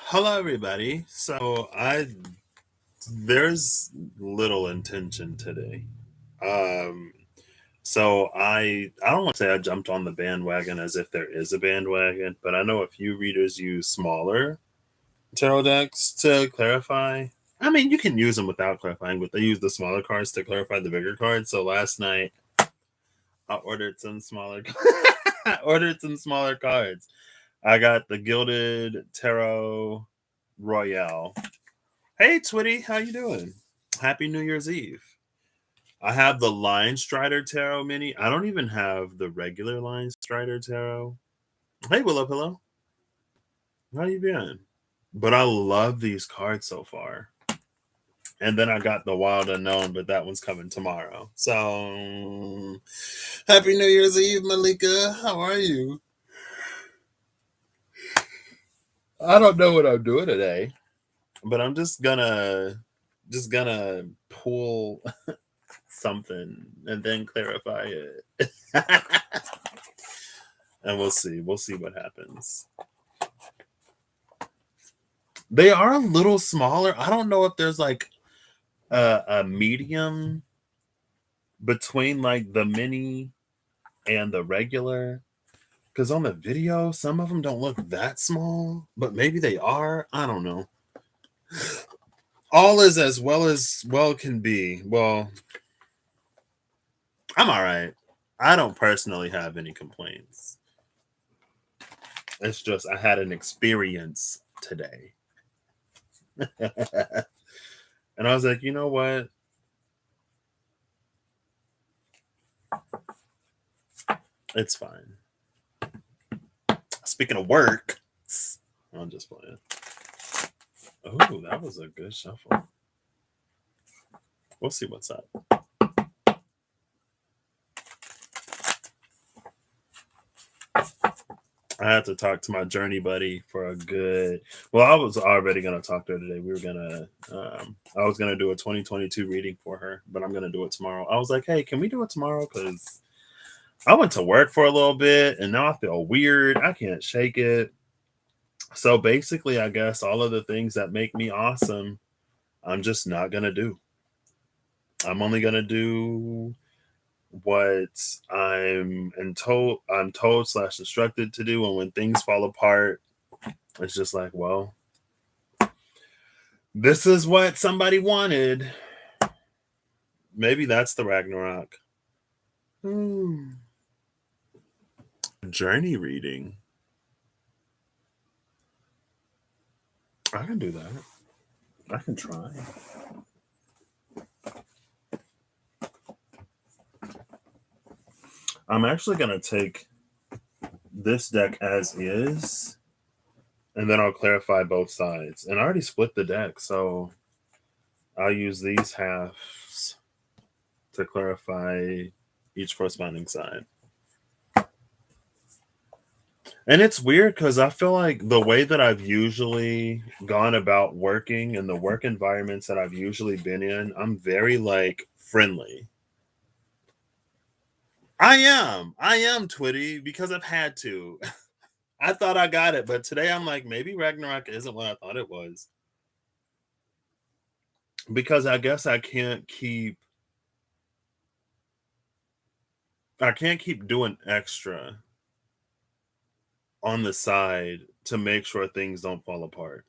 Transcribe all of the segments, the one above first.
Hello, everybody. There's little intention today. Um, I don't want to say I jumped on the bandwagon as if there is a bandwagon, but I know a few readers use smaller tarot decks to clarify. I mean, you can use them without clarifying, but they use the smaller cards to clarify the bigger cards. So last night I ordered some smaller. I ordered some smaller cards. I got the Gilded Tarot Royale. Hey Twitty, how you doing? Happy New Year's Eve. I have the Lion Strider Tarot mini. I don't even have the regular Lion Strider Tarot. Hey Willow Pillow, how you been? But I love these cards so far. And then I got the Wild Unknown, but that one's coming tomorrow. So Happy New Year's Eve, Malika. How are you? I don't know what I'm doing today, but I'm just gonna pull something and then clarify it. And we'll see what happens. They are a little smaller. I don't know if there's like a medium between like the mini and the regular, because on the video some of them don't look that small, but maybe they are. I don't know. All is as well can be. Well, I'm all right. I don't personally have any complaints. It's just I had an experience today. And I was like, you know what? It's fine. Speaking of work, I'm just playing. Oh, that was a good shuffle. We'll see what's up. I had to talk to my journey buddy for a good. Well, I was already gonna talk to her today. We were gonna. I was gonna do a 2022 reading for her, but I'm gonna do it tomorrow. I was like, hey, can we do it tomorrow? Because I went to work for a little bit, and now I feel weird. I can't shake it. So basically, I guess all of the things that make me awesome, I'm just not gonna do. I'm only gonna do what I'm told slash instructed to do, and when things fall apart, it's just like, well, this is what somebody wanted. Maybe that's the Ragnarok. Journey reading. I can do that. I can try. I'm actually gonna take this deck as is, and then I'll clarify both sides. And I already split the deck, so I'll use these halves to clarify each corresponding side. And it's weird because I feel like the way that I've usually gone about working and the work environments that I've usually been in, I'm very like friendly. I am Twitty because I've had to. I thought I got it, but today I'm like, maybe Ragnarok isn't what I thought it was. Because I can't keep doing extra on the side to make sure things don't fall apart.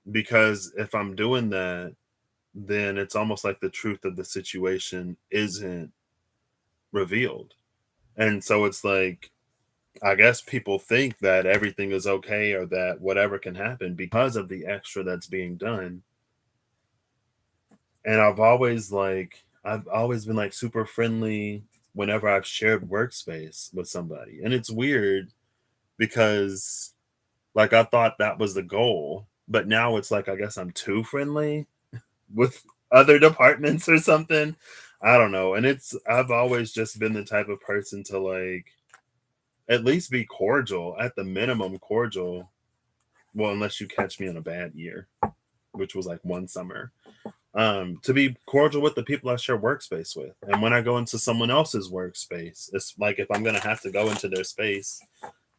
Because if I'm doing that, then it's almost like the truth of the situation isn't revealed. And so it's like, I guess people think that everything is okay or that whatever can happen because of the extra that's being done. And I've always been like super friendly whenever I've shared workspace with somebody. And it's weird because like I thought that was the goal, but now it's like I guess I'm too friendly with other departments or something. I don't know. And I've always just been the type of person to like at least be cordial, at the minimum cordial. Well, unless you catch me in a bad year, which was like one summer. To be cordial with the people I share workspace with. And when I go into someone else's workspace, it's like if I'm gonna have to go into their space,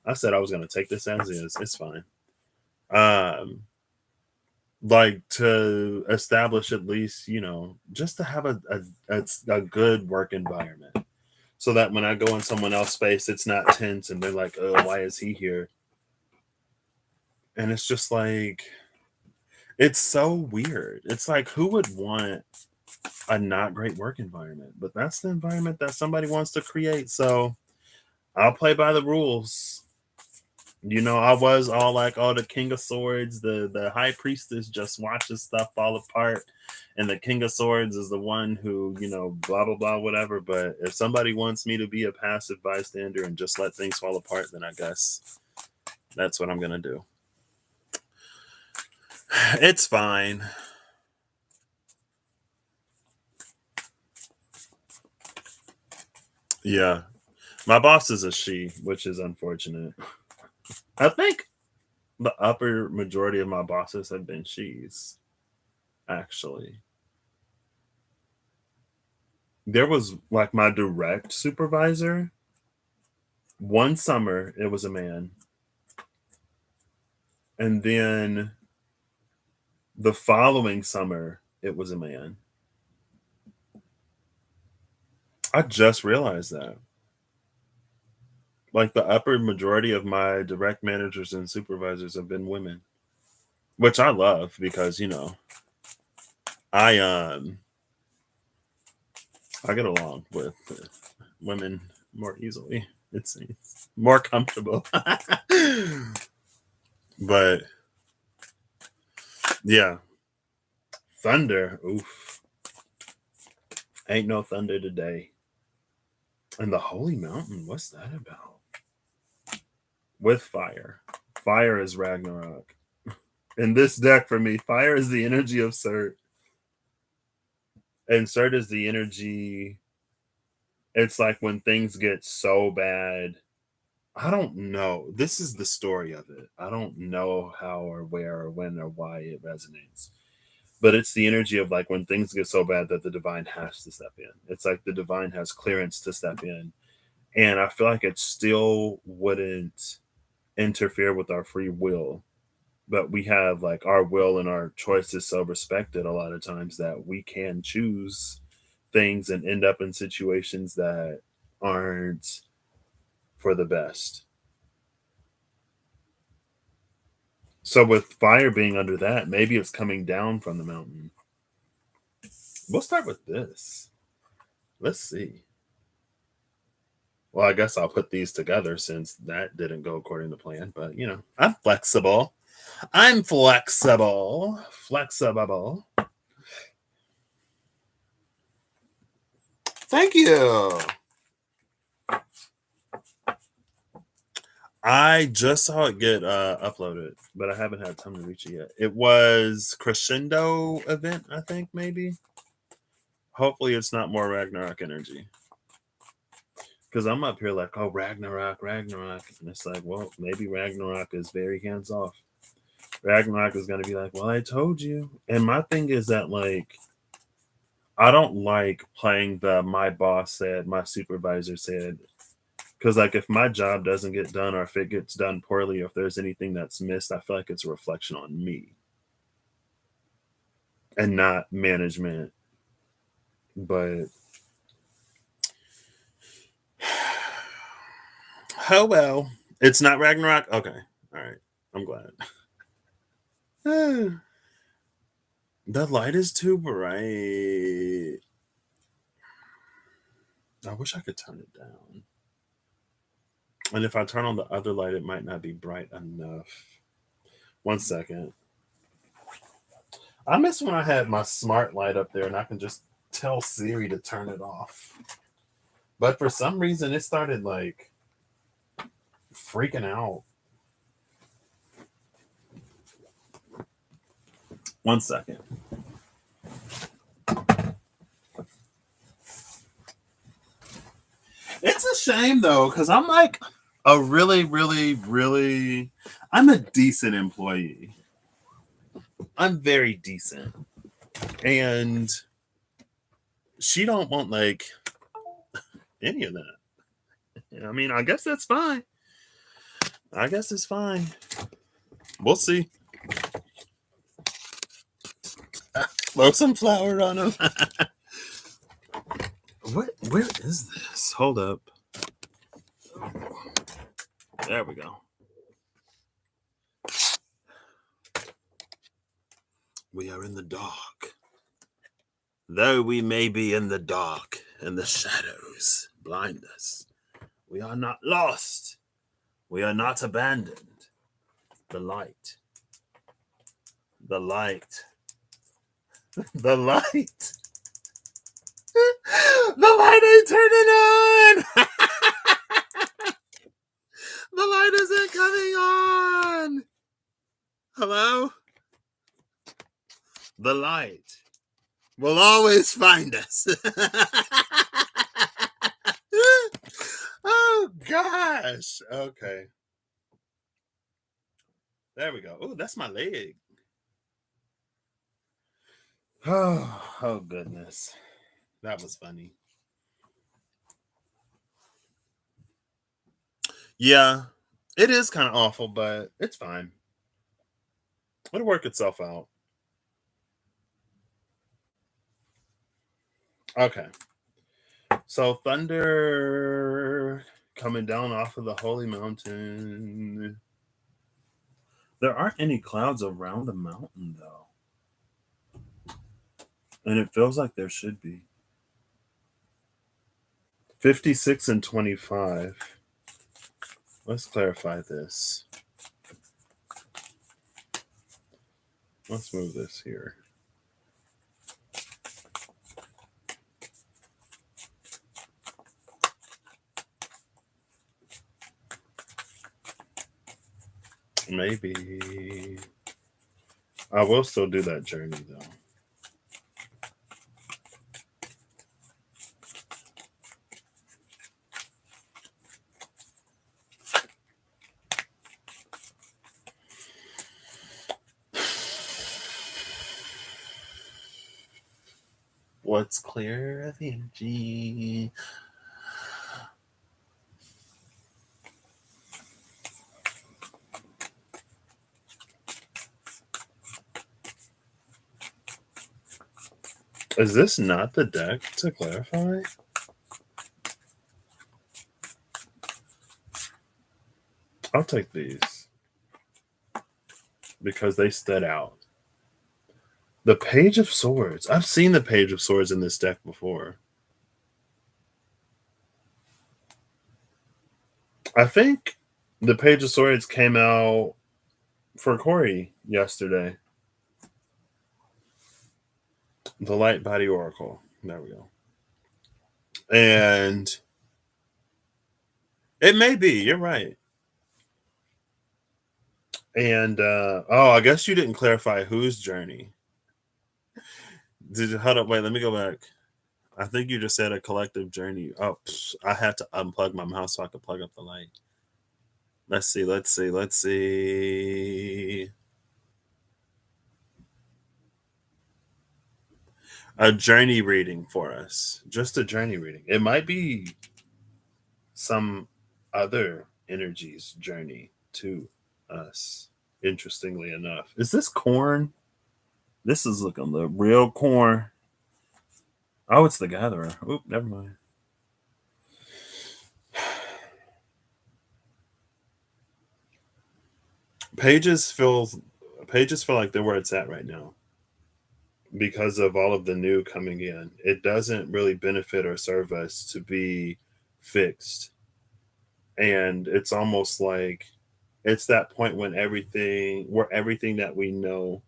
I said I was gonna take this as is. It's fine. Um, like to establish at least, just to have a good work environment. So that when I go in someone else's space, it's not tense and they're like, oh, why is he here? And it's just like, it's so weird. It's like, who would want a not great work environment? But that's the environment that somebody wants to create. So I'll play by the rules. I was all like, oh, the King of Swords, the High Priestess just watches stuff fall apart. And the King of Swords is the one who, blah, blah, blah, whatever. But if somebody wants me to be a passive bystander and just let things fall apart, then I guess that's what I'm going to do. It's fine. Yeah. My boss is a she, which is unfortunate. I think the upper majority of my bosses have been she's, actually. There was like my direct supervisor. One summer, it was a man. And then the following summer, it was a man. I just realized that. Like the upper majority of my direct managers and supervisors have been women, which I love because, I I get along with women more easily. It seems more comfortable. But yeah, thunder. Oof, ain't no thunder today. And the holy mountain. What's that about? With fire. Fire is Ragnarok. In this deck for me, fire is the energy of Surt. And Surt is the energy. It's like when things get so bad. I don't know. This is the story of it. I don't know how or where or when or why it resonates. But it's the energy of like when things get so bad that the divine has to step in. It's like the divine has clearance to step in. And I feel like it still wouldn't interfere with our free will. But we have like our will and our choices so respected a lot of times that we can choose things and end up in situations that aren't for the best. So with fire being under that, maybe it's coming down from the mountain. We'll start with this. Let's see. Well, I guess I'll put these together since that didn't go according to plan, but I'm flexible. I'm flexible. Flexible. Thank you. I just saw it get uploaded, but I haven't had time to reach it yet. It was Crescendo event, I think, maybe. Hopefully it's not more Ragnarok energy. Because I'm up here like, oh, Ragnarok, Ragnarok. And it's like, well, maybe Ragnarok is very hands off. Ragnarok is going to be like, well, I told you. And my thing is that, like, I don't like playing the my boss said, my supervisor said. Because, like, if my job doesn't get done or if it gets done poorly, or if there's anything that's missed, I feel like it's a reflection on me and not management. But, oh well. It's not Ragnarok? Okay. All right. I'm glad. The light is too bright. I wish I could turn it down. And if I turn on the other light, it might not be bright enough. 1 second. I miss when I had my smart light up there and I can just tell Siri to turn it off. But for some reason, it started like freaking out. 1 second. It's a shame though, because I'm like a really, really, really, I'm a decent employee. I'm very decent. And she don't want like any of that. I mean, I guess that's fine. I guess it's fine. We'll see. Throw some flour on them. Where is this? Hold up. There we go. We are in the dark. Though we may be in the dark and the shadows blind us, we are not lost. We are not abandoned. The light. The light. The light. The light ain't turning on. The light isn't coming on. Hello? The light will always find us. Oh, gosh. Okay. There we go. Oh, that's my leg. Oh, goodness. That was funny. Yeah, it is kind of awful, but it's fine. It'll work itself out. Okay. So, thunder coming down off of the holy mountain. There aren't any clouds around the mountain, though. And it feels like there should be. 56 and 25. Let's clarify this. Let's move this here. Maybe. I will still do that journey, though. What's clear of the energy? Is this not the deck to clarify? I'll take these because they stood out. The Page of Swords. I've seen the Page of Swords in this deck before. I think the Page of Swords came out for Corey yesterday. The Light Body Oracle. There we go. And it may be. You're right. And I guess you didn't clarify whose journey. Did you hold up? Wait, let me go back. I think you just said a collective journey. Oh, I had to unplug my mouse so I could plug up the light. Let's see. A journey reading for us. Just a journey reading. It might be some other energy's journey to us, interestingly enough. Is this corn? This is looking the real corn. Oh, it's the gatherer. Oop, never mind. Pages feel like they're where it's at right now because of all of the new coming in. It doesn't really benefit or serve us to be fixed. And it's almost like it's that point when everything that we know.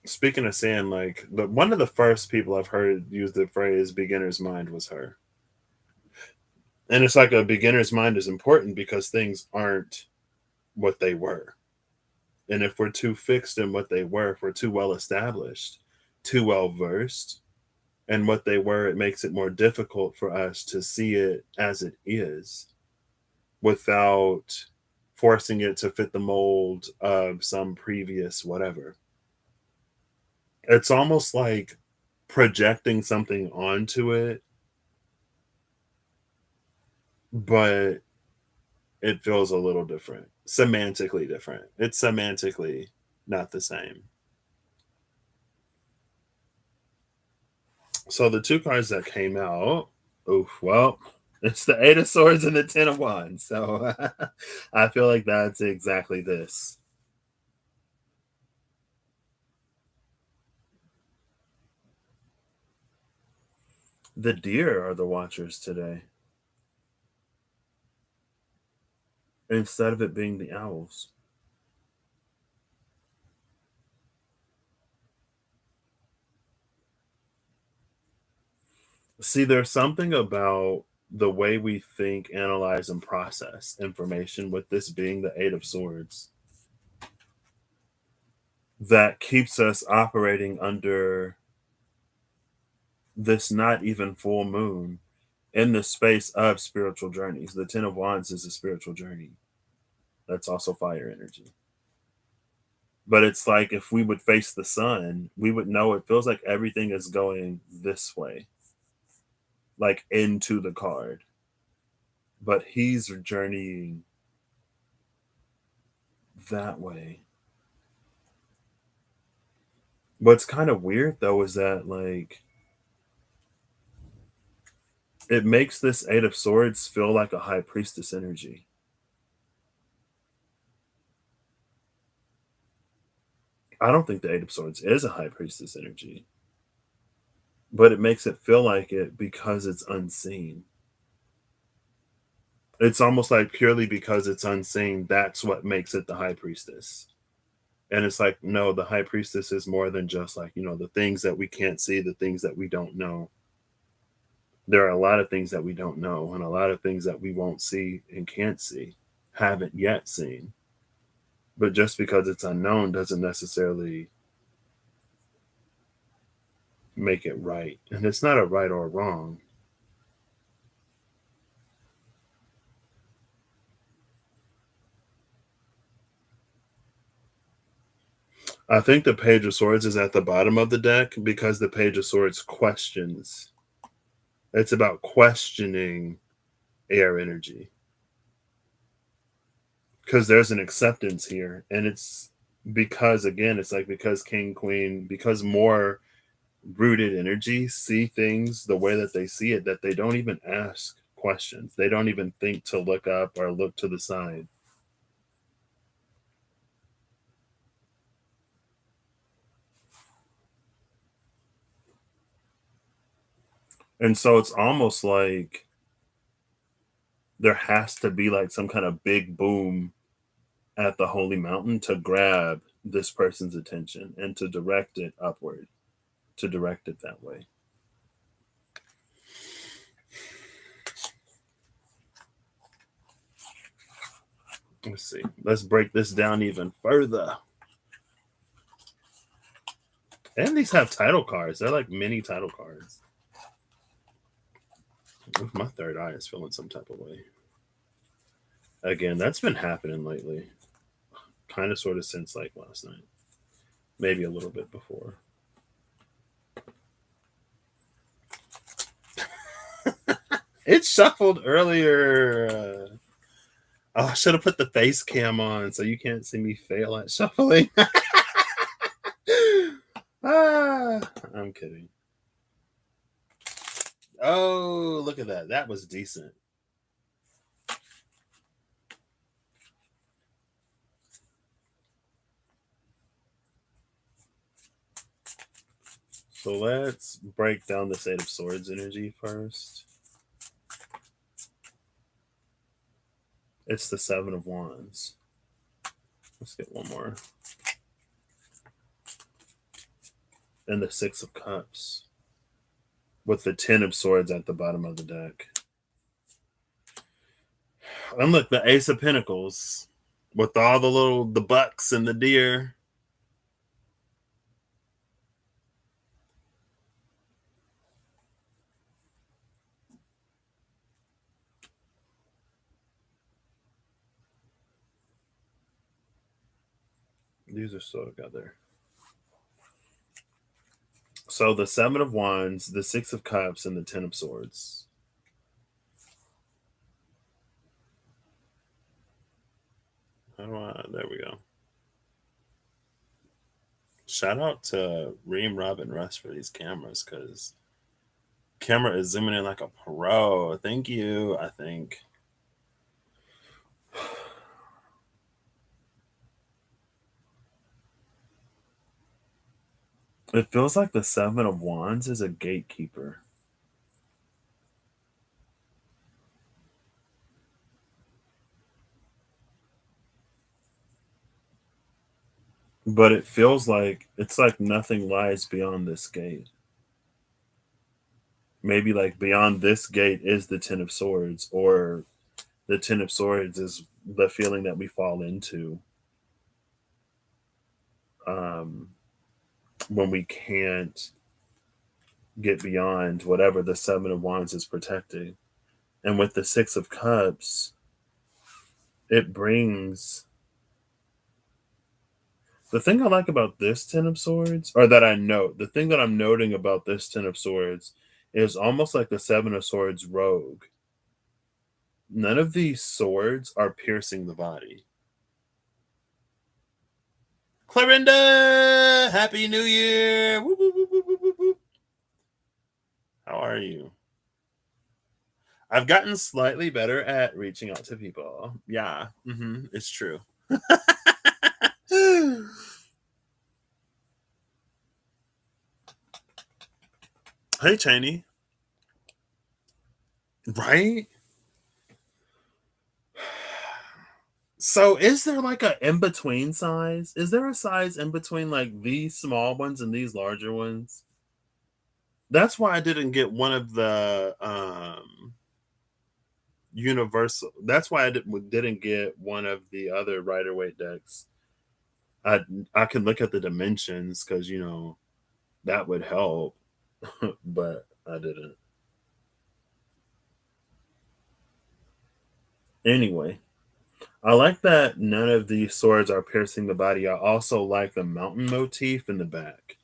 Speaking of saying, like, one of the first people I've heard use the phrase beginner's mind was her. And it's like a beginner's mind is important because things aren't what they were. And if we're too fixed in what they were, if we're too well established, too well versed in what they were, it makes it more difficult for us to see it as it is without forcing it to fit the mold of some previous whatever. It's almost like projecting something onto it, but it feels a little different, semantically different. It's semantically not the same. So the two cards that came out, oof, well, it's the Eight of Swords and the Ten of Wands. So I feel like that's exactly this. The deer are the watchers today, instead of it being the owls. See, there's something about the way we think, analyze, and process information, with this being the Eight of Swords, that keeps us operating under this not even full moon in the space of spiritual journeys. The Ten of Wands is a spiritual journey. That's also fire energy. But it's like if we would face the sun, we would know it feels like everything is going this way, like into the card. But he's journeying that way. What's kind of weird though is that, like, it makes this Eight of Swords feel like a high priestess energy. I don't think the Eight of Swords is a high priestess energy, but it makes it feel like it because it's unseen. It's almost like purely because it's unseen, that's what makes it the high priestess. And it's like, no, the high priestess is more than just like, the things that we can't see, the things that we don't know. There are a lot of things that we don't know, and a lot of things that we won't see and can't see, haven't yet seen. But just because it's unknown doesn't necessarily make it right. And it's not a right or wrong. I think the Page of Swords is at the bottom of the deck because the Page of Swords questions. It's about questioning air energy. Because there's an acceptance here. And it's because, again, it's like because King, Queen, because more rooted energy see things the way that they see it, that they don't even ask questions. They don't even think to look up or look to the side. And so it's almost like there has to be like some kind of big boom at the holy mountain to grab this person's attention and to direct it upward, to direct it that way. Let's see. Let's break this down even further. And these have title cards. They're like mini title cards. My third eye is feeling some type of way. Again, that's been happening lately. Kind of sort of since like last night. Maybe a little bit before. It shuffled earlier. Oh, I should have put the face cam on so you can't see me fail at shuffling. I'm kidding. Oh, look at that. That was decent. So let's break down this Eight of Swords energy first. It's the Seven of Wands. Let's get one more. And the Six of Cups, with the Ten of Swords at the bottom of the deck. And look, the Ace of Pentacles, with all the bucks and the deer. These are still together. So the Seven of Wands, the Six of Cups, and the Ten of Swords. There we go. Shout out to Reem, Rob, and Russ for these cameras, because camera is zooming in like a pro. Thank you. I think. It feels like the Seven of Wands is a gatekeeper. But it feels like it's like nothing lies beyond this gate. Maybe like beyond this gate is the Ten of Swords, or the Ten of Swords is the feeling that we fall into um, when we can't get beyond whatever the Seven of Wands is protecting. And with the Six of Cups, it brings the thing I like about this Ten of Swords, or that I note, the thing that I'm noting about this Ten of Swords is almost like the Seven of Swords rogue. None of these swords are piercing the body. Clarinda, Happy New Year! Woo, woo, woo, woo, woo, woo. How are you? I've gotten slightly better at reaching out to people. Yeah, it's true. Hey, Cheney. Right? So, is there like a in between size? Is there a size in between like these small ones and these larger ones? That's why I didn't get one of the universal. That's why I didn't get one of the other Rider Waite decks. I can look at the dimensions, because that would help, but I didn't. Anyway, I like that none of these swords are piercing the body. I also like the mountain motif in the back,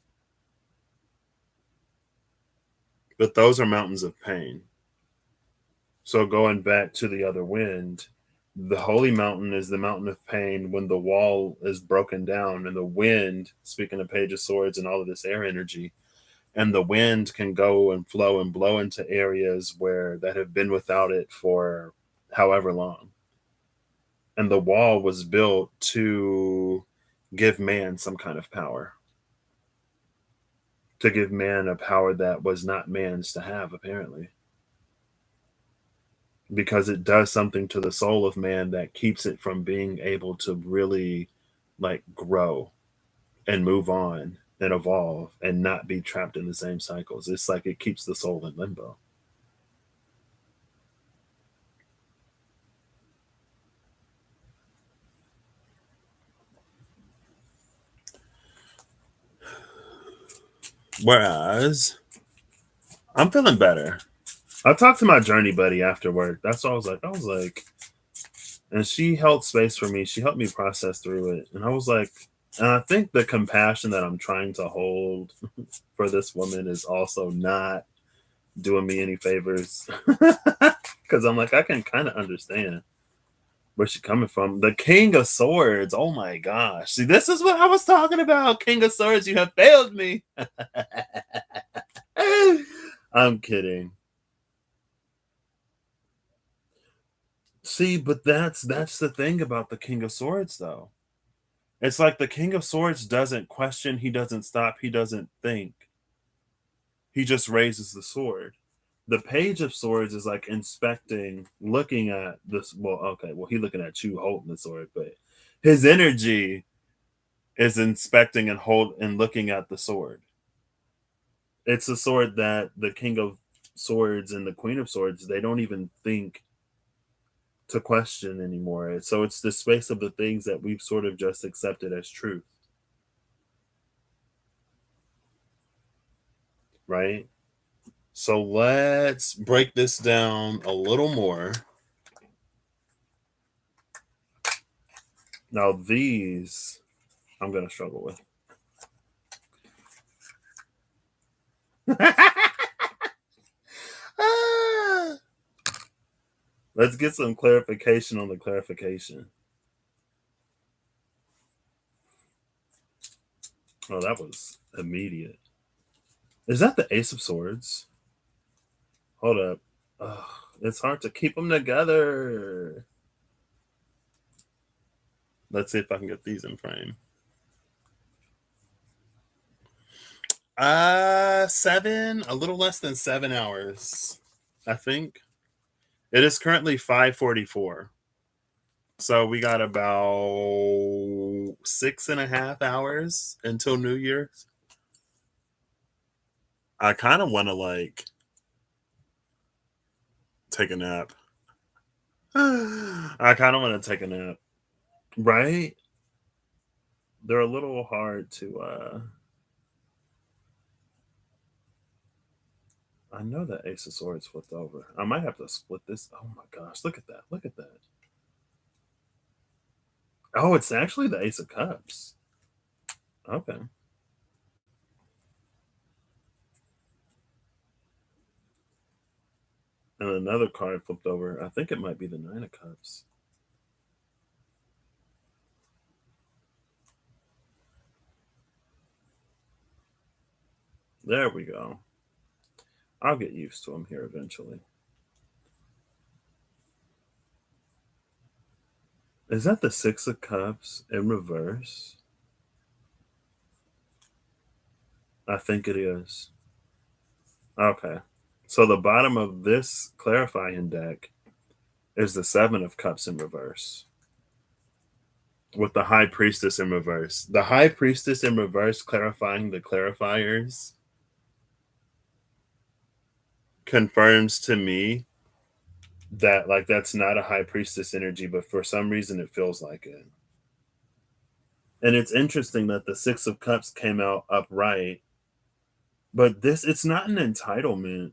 but those are mountains of pain. So going back to the other wind, the holy mountain is the mountain of pain when the wall is broken down, and the wind, speaking of Page of Swords and all of this air energy, and the wind can go and flow and blow into areas where that have been without it for however long. And the wall was built to give man some kind of power, to give man a power that was not man's to have, apparently, because it does something to the soul of man that keeps it from being able to really like grow and move on and evolve and not be trapped in the same cycles. It's like it keeps the soul in limbo. Whereas I'm feeling better. I talked to my journey buddy after work. That's what I was like, and she held space for me. She helped me process through it. And I was like, and I think the compassion that I'm trying to hold for this woman is also not doing me any favors. Because I'm like, I can kind of understand where she's coming from. The King of Swords. Oh my gosh. See, this is what I was talking about. King of Swords, you have failed me. I'm kidding. See, but that's the thing about the King of Swords, though. It's like the King of Swords doesn't question, he doesn't stop, he doesn't think. He just raises the sword. The Page of Swords is like inspecting, looking at this. Well, okay, well, he's looking at you holding the sword, but his energy is inspecting and looking at the sword. It's a sword that the King of Swords and the Queen of Swords, they don't even think to question anymore. So it's the space of the things that we've sort of just accepted as truth, right? So let's break this down a little more. Now, these I'm going to struggle with. Let's get some clarification on the clarification. Oh, that was immediate. Is that the Ace of Swords? Hold up. Ugh, it's hard to keep them together. Let's see if I can get these in frame. 7, a little less than 7 hours, I think. It is currently 5:44. So we got about 6.5 hours until New Year's. I kind of want to like take a nap. I kind of want to take a nap. Right? They're a little hard to I know that Ace of Swords flipped over. I might have to split this. Oh my gosh, look at that. Look at that. Oh, it's actually the Ace of Cups. Okay. And another card flipped over. I think it might be the Nine of Cups. There we go. I'll get used to them here eventually. Is that the Six of Cups in reverse? I think it is. Okay. So the bottom of this clarifying deck is the Seven of Cups in reverse with the High Priestess in reverse. The High Priestess in reverse clarifying the clarifiers confirms to me that like that's not a High Priestess energy, but for some reason it feels like it. And it's interesting that the Six of Cups came out upright, but this it's not an entitlement.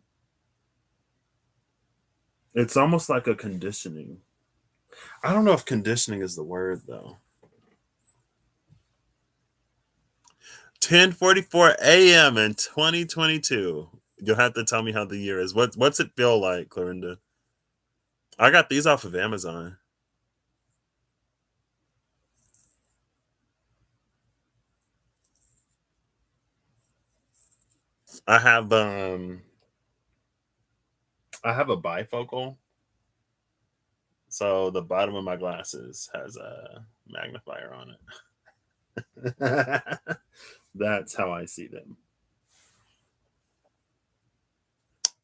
It's almost like a conditioning. I don't know if conditioning is the word though. 10:44 a.m. in 2022. You'll have to tell me how the year is. What's it feel like, Clorinda? I got these off of Amazon. I have I have a bifocal, so the bottom of my glasses has a magnifier on it. That's how I see them.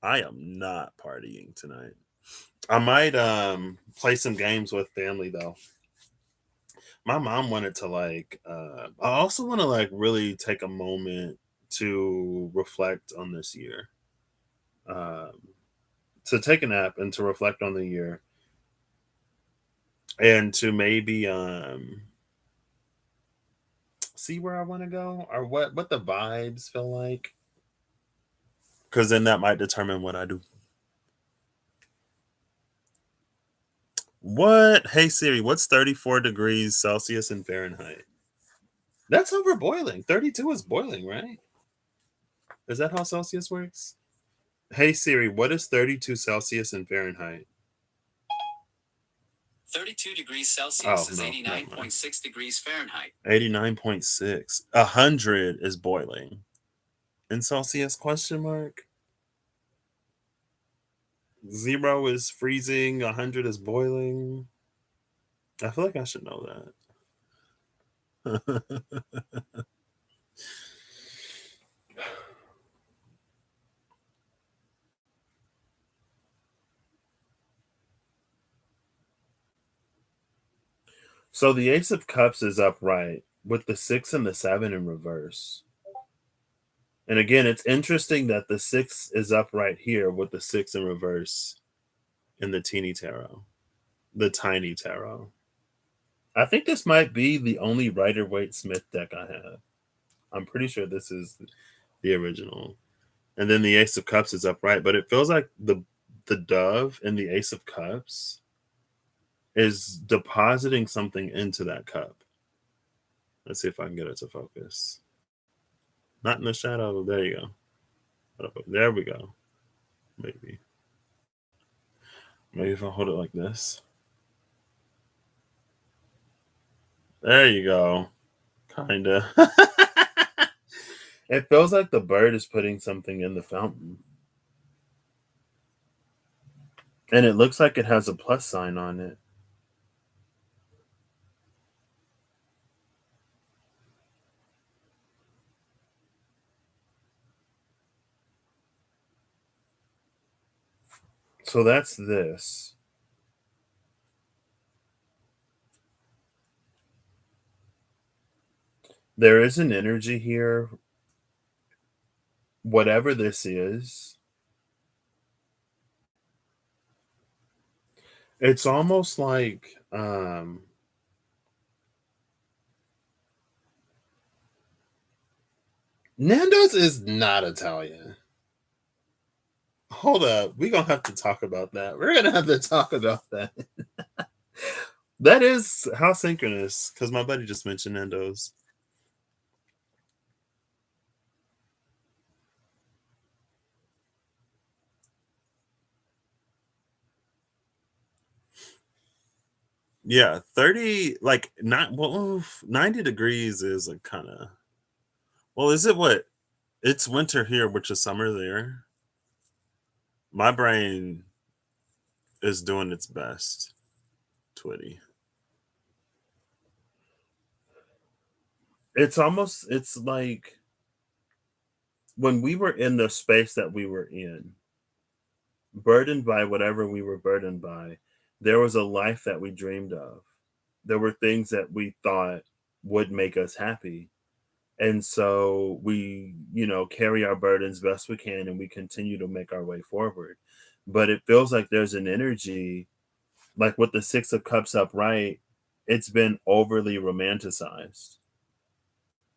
I am not partying tonight. I might play some games with family though. My mom wanted to like I also want to like really take a moment to reflect on this year. Um to take a nap and to reflect on the year and to maybe see where I want to go or what the vibes feel like cuz then that might determine what I do. What? Hey Siri, what's 34 degrees Celsius in Fahrenheit? That's over boiling. 32 is boiling, right? Is that how Celsius works? Hey Siri, what is 32 Celsius in Fahrenheit? 32 degrees Celsius is 89.6 degrees Fahrenheit. 89.6. 100 is boiling. In Celsius question mark? 0 is freezing, 100 is boiling. I feel like I should know that. So the Ace of Cups is upright with the 6 and the 7 in reverse. And again, it's interesting that the 6 is upright here with the 6 in reverse in the teeny tarot, the tiny tarot. I think this might be the only Rider Waite Smith deck I have. I'm pretty sure this is the original. And then the Ace of Cups is upright, but it feels like the dove in the Ace of Cups is depositing something into that cup. Let's see if I can get it to focus. Not in the shadow. There you go. There we go. Maybe. Maybe if I hold it like this. There you go. Kinda. It feels like the bird is putting something in the fountain. And it looks like it has a plus sign on it. So that's this. There is an energy here, whatever this is. It's almost like Nando's is not Italian. Hold up. We're gonna have to talk about that. We're gonna have to talk about that. That is how synchronous, because my buddy just mentioned Nando's. Yeah, 30, like not well, 90 degrees is a kind of, well, is it what? It's winter here, which is summer there. My brain is doing its best, Twitty. It's like when we were in the space that we were in, burdened by whatever we were burdened by, there was a life that we dreamed of. There were things that we thought would make us happy. And so we, carry our burdens best we can and we continue to make our way forward. But it feels like there's an energy, like with the Six of Cups upright, it's been overly romanticized.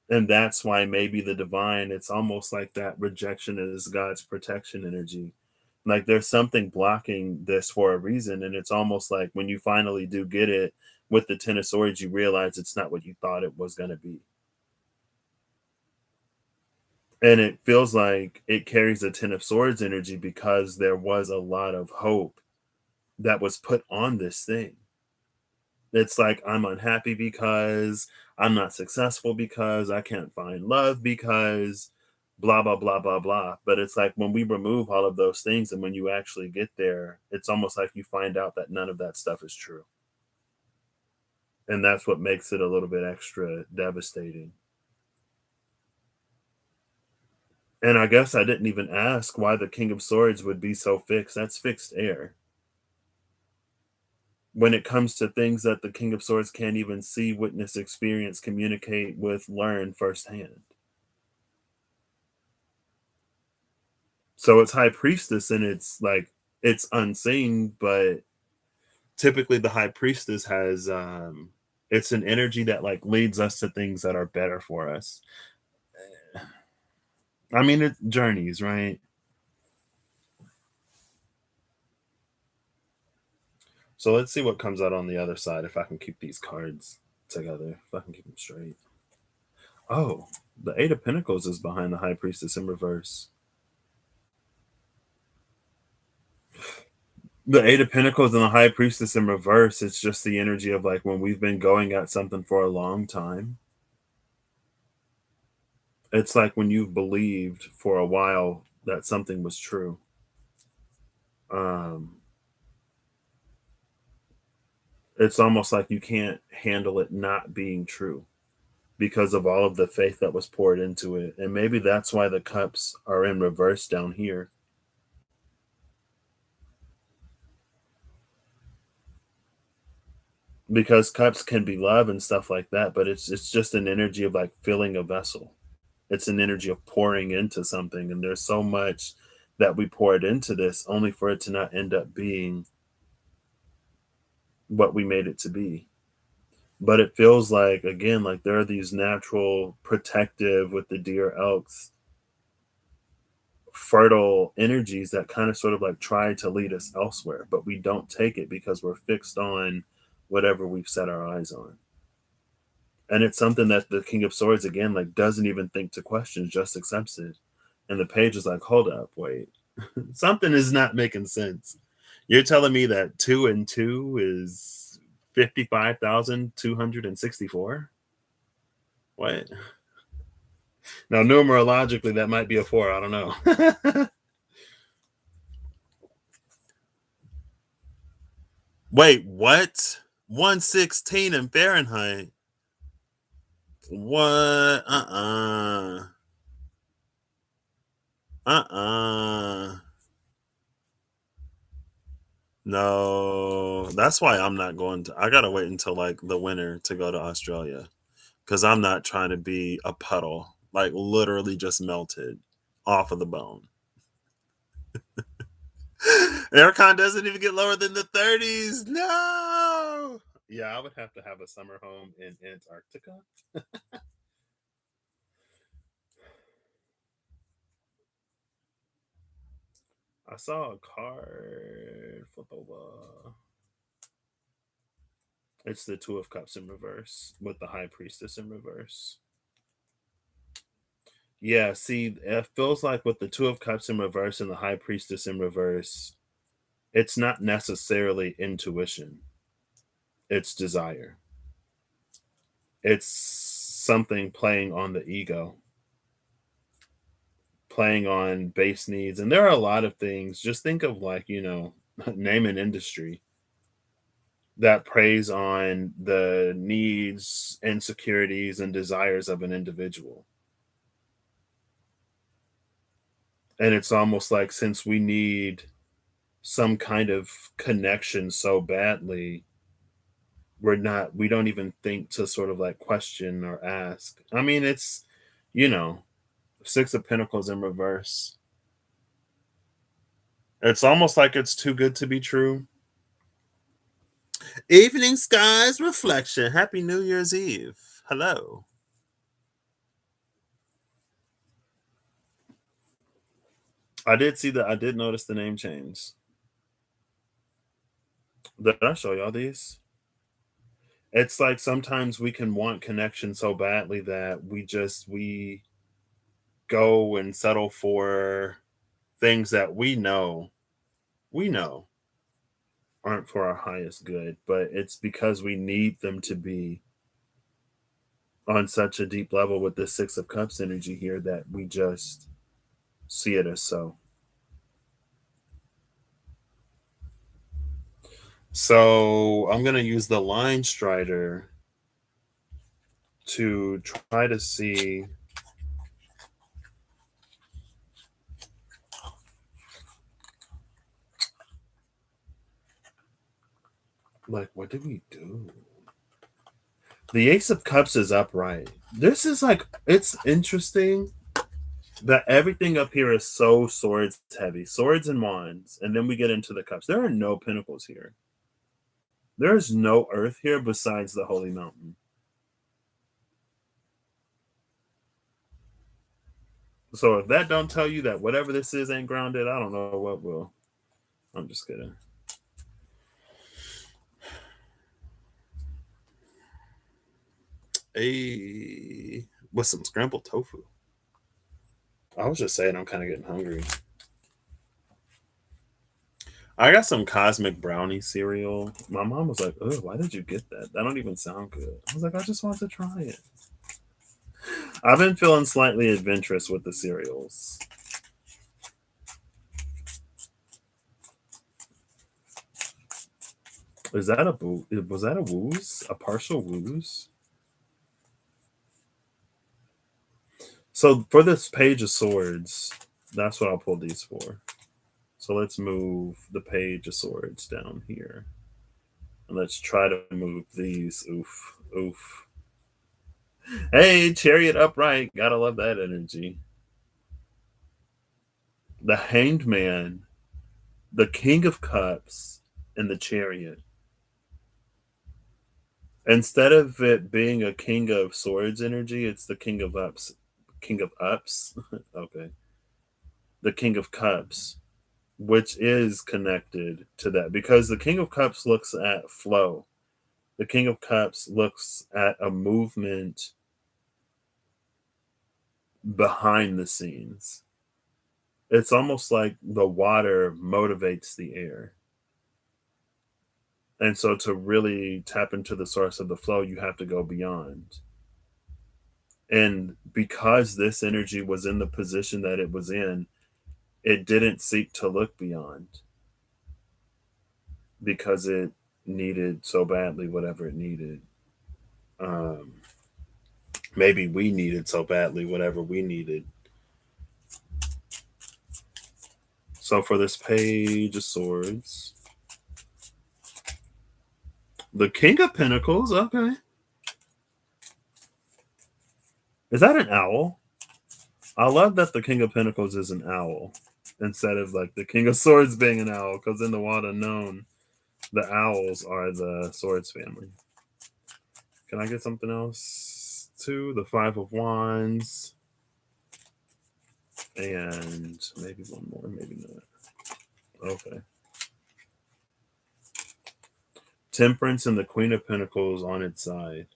And that's why maybe the divine, it's almost like that rejection is God's protection energy. Like there's something blocking this for a reason. And it's almost like when you finally do get it with the Ten of Swords, you realize it's not what you thought it was going to be. And it feels like it carries a Ten of Swords energy because there was a lot of hope that was put on this thing. It's like I'm unhappy because I'm not successful because I can't find love because blah blah blah blah blah. But it's like when we remove all of those things and when you actually get there, it's almost like you find out that none of that stuff is true. And that's what makes it a little bit extra devastating. And I guess I didn't even ask why the King of Swords would be so fixed. That's fixed air. When it comes to things that the King of Swords can't even see, witness, experience, communicate with, learn firsthand. So it's High Priestess and it's like it's unseen, but typically the High Priestess has it's an energy that like leads us to things that are better for us. I mean, it's journeys, right? So let's see what comes out on the other side if I can keep these cards together, if I can keep them straight. Oh, the Eight of Pentacles is behind the High Priestess in reverse. The Eight of Pentacles and the High Priestess in reverse, it's just the energy of like when we've been going at something for a long time. It's like when you've believed for a while that something was true. Um, it's almost like you can't handle it not being true because of all of the faith that was poured into it. And maybe that's why the cups are in reverse down here. Because cups can be love and stuff like that, but it's just an energy of like filling a vessel. It's an energy of pouring into something, and there's so much that we poured into this only for it to not end up being what we made it to be. But it feels like again, like there are these natural protective with the deer elks fertile energies that kind of sort of like try to lead us elsewhere, but we don't take it because we're fixed on whatever we've set our eyes on. And it's something that the King of Swords again like doesn't even think to question, just accepts it. And the page is like, hold up, wait. Something is not making sense. You're telling me that 2 and 2 is 55,264? What? Now, numerologically, that might be a 4. I don't know. Wait, what? 116 in Fahrenheit? What? Uh-uh. No, that's why I'm not going to. I gotta wait until like the winter to go to Australia because I'm not trying to be a puddle, like literally just melted off of the bone. Aircon doesn't even get lower than the 30s. No. Yeah, I would have to have a summer home in Antarctica. I saw a card flip over. It's the Two of Cups in reverse with the High Priestess in reverse. Yeah, see, it feels like with the Two of Cups in reverse and the High Priestess in reverse, it's not necessarily intuition, it's desire. It's something playing on the ego, playing on base needs. And there are a lot of things. Just think of like, name an industry that preys on the needs, insecurities, and desires of an individual. And it's almost like since we need some kind of connection so badly, we don't even think to sort of like question or ask. I mean, it's, you know, Six of Pentacles in reverse. It's almost like it's too good to be true. Evening skies reflection. Happy New Year's Eve. Hello. I did see that. I did notice the name change. Did I show y'all these? It's like sometimes we can want connection so badly that we go and settle for things that we know aren't for our highest good, but it's because we need them to be on such a deep level with the Six of Cups energy here that we just see it as so. So I'm gonna use the line strider to try to see like what did we do? The Ace of Cups is upright. This is like it's interesting that everything up here is so swords heavy, swords and wands, and then we get into the cups. There are no pentacles here. There is no earth here besides the holy mountain. So if that don't tell you that whatever this is ain't grounded, I don't know what will. I'm just kidding. Hey, with some scrambled tofu. I was just saying I'm kind of getting hungry. I got some cosmic brownie cereal. My mom was like, "Oh, why did you get that? That don't even sound good." I was like, "I just want to try it." I've been feeling slightly adventurous with the cereals. Is that a boo? Was that a wooze? A partial wooze? So for this Page of Swords, that's what I'll pull these for. So let's move the Page of Swords down here. And let's try to move these. Oof. Oof. Hey, Chariot upright. Gotta love that energy. The Hanged Man, the King of Cups, and the Chariot. Instead of it being a King of Swords energy, it's the King of Ups. King of Ups? Okay. The King of Cups, which is connected to that because the King of Cups looks at flow. The King of Cups looks at a movement behind the scenes. It's almost like the water motivates the air. And so to really tap into the source of the flow, you have to go beyond. And because this energy was in the position that it was in, it didn't seek to look beyond because it needed so badly whatever it needed. Um, Maybe we needed so badly whatever we needed. So for this Page of Swords, the King of Pentacles, okay. Is that an owl? I love that the King of Pentacles is an owl instead of like the King of Swords being an owl, because in the Wild Unknown, the owls are the Swords family. Can I get something else too? The Five of Wands. And maybe one more, maybe not. Okay. Temperance and the Queen of Pentacles on its side.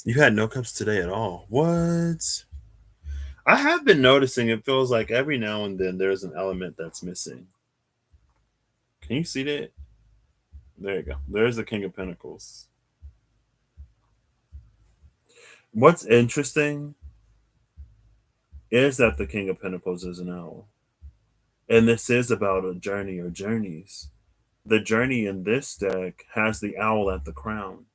You had no cups today at all. What? I have been noticing it feels like every now and then there's an element that's missing. Can you see that? There you go. There's the King of Pentacles. What's interesting is that the King of Pentacles is an owl. And this is about a journey or journeys. The journey in this deck has the owl at the crown.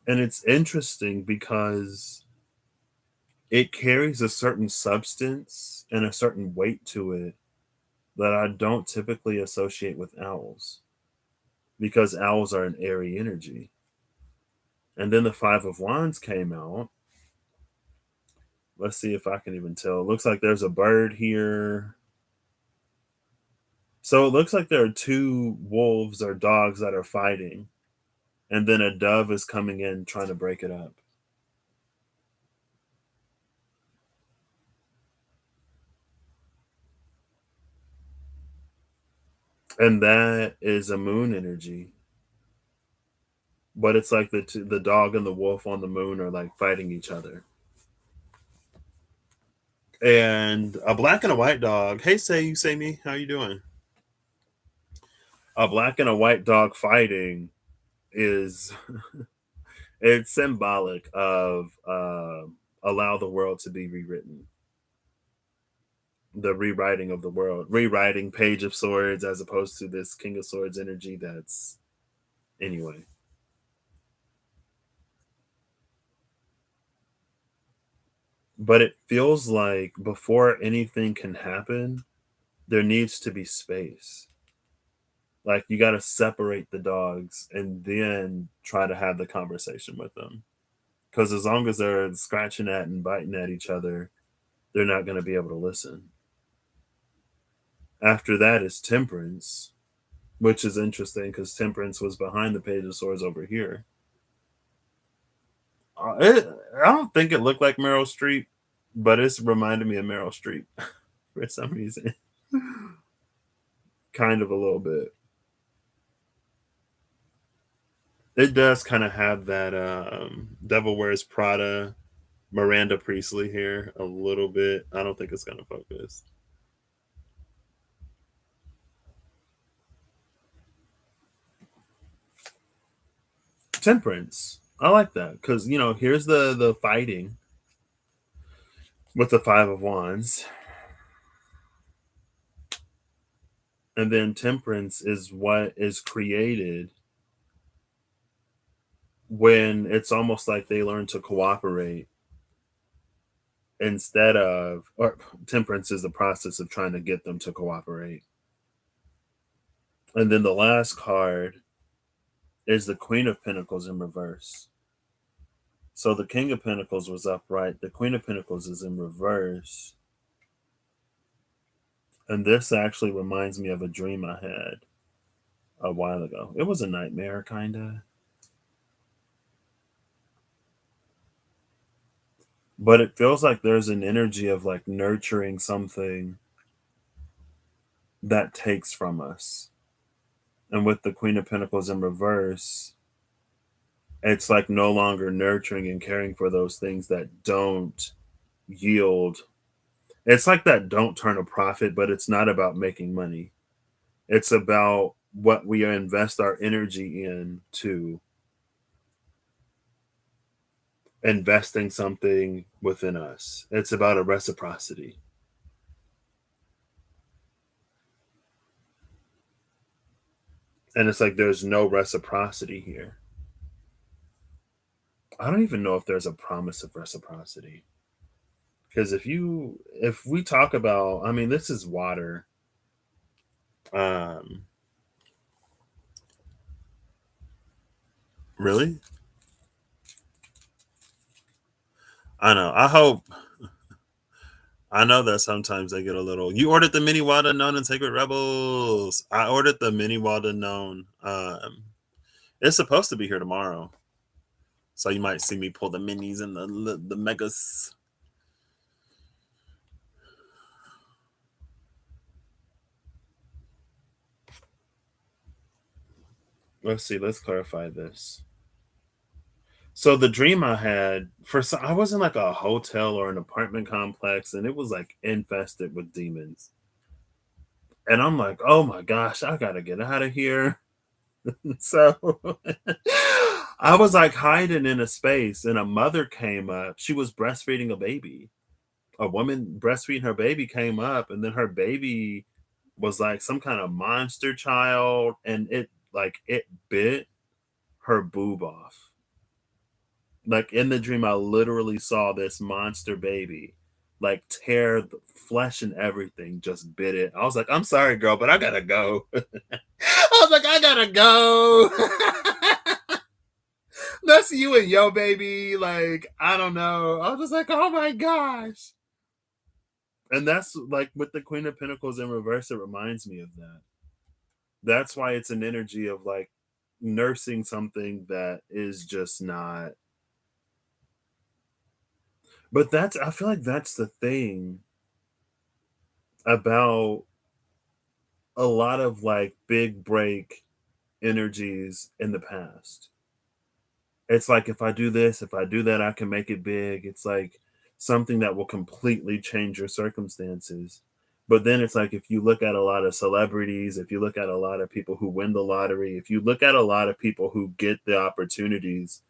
And it's interesting because it carries a certain substance and a certain weight to it that I don't typically associate with owls, because owls are an airy energy. And then the Five of Wands came out. Let's see if I can even tell. It looks like there's a bird here. So it looks like there are two wolves or dogs that are fighting. And then a dove is coming in trying to break it up. And that is a moon energy. But it's like the dog and the wolf on the moon are like fighting each other. And a black and a white dog. Hey, say me, how you doing? A black and a white dog fighting is it's symbolic of allow the world to be rewritten. The rewriting of the world, rewriting Page of Swords as opposed to this King of Swords energy. That's anyway. But it feels like before anything can happen, there needs to be space. Like you got to separate the dogs and then try to have the conversation with them. Because as long as they're scratching at and biting at each other, they're not going to be able to listen. After that is Temperance, which is interesting because Temperance was behind the Page of Swords over here. I don't think it looked like Meryl Streep, but it's reminded me of Meryl Streep for some reason. Kind of a little bit. It does kind of have that Devil Wears Prada, Miranda Priestley here a little bit. I don't think it's going to focus. Temperance. I like that because here's the fighting with the Five of Wands, and then Temperance is what is created when it's almost like they learn to cooperate instead of, or Temperance is the process of trying to get them to cooperate. And then the last card is the Queen of Pentacles in reverse. So the King of Pentacles was upright. The Queen of Pentacles is in reverse. And this actually reminds me of a dream I had a while ago. It was a nightmare, kind of. But it feels like there's an energy of like nurturing something that takes from us. And with the Queen of Pentacles in reverse, It's like no longer nurturing and caring for those things that don't yield. It's like that don't turn a profit, but it's not about making money. It's about what we invest our energy in to investing something within us. It's about a reciprocity. And it's like there's no reciprocity here. I don't even know if there's a promise of reciprocity. Because if we talk about, I mean, this is water. Um, really? I know. I know that sometimes I get a little. You ordered the mini water known and sacred rebels. I ordered the mini water known. It's supposed to be here tomorrow, so you might see me pull the minis and the megas. Let's see. Let's clarify this. So the dream I had I was in like a hotel or an apartment complex, and it was like infested with demons. And I'm like, oh my gosh, I gotta get out of here. So I was like hiding in a space, and a mother came up. She was breastfeeding a baby. A woman breastfeeding her baby came up, and then her baby was like some kind of monster child, and it bit her boob off. Like in the dream, I literally saw this monster baby like tear the flesh and everything, just bit it. I was like, I'm sorry, girl, but I gotta go. I was like, I gotta go. That's you and yo baby. Like, I don't know. I was just like, oh my gosh. And that's like with the Queen of Pentacles in reverse, it reminds me of that. That's why it's an energy of like nursing something that is just not. But I feel like that's the thing about a lot of like big break energies in the past. It's like if I do this, if I do that, I can make it big. It's like something that will completely change your circumstances. But then it's like if you look at a lot of celebrities, if you look at a lot of people who win the lottery, if you look at a lot of people who get the opportunities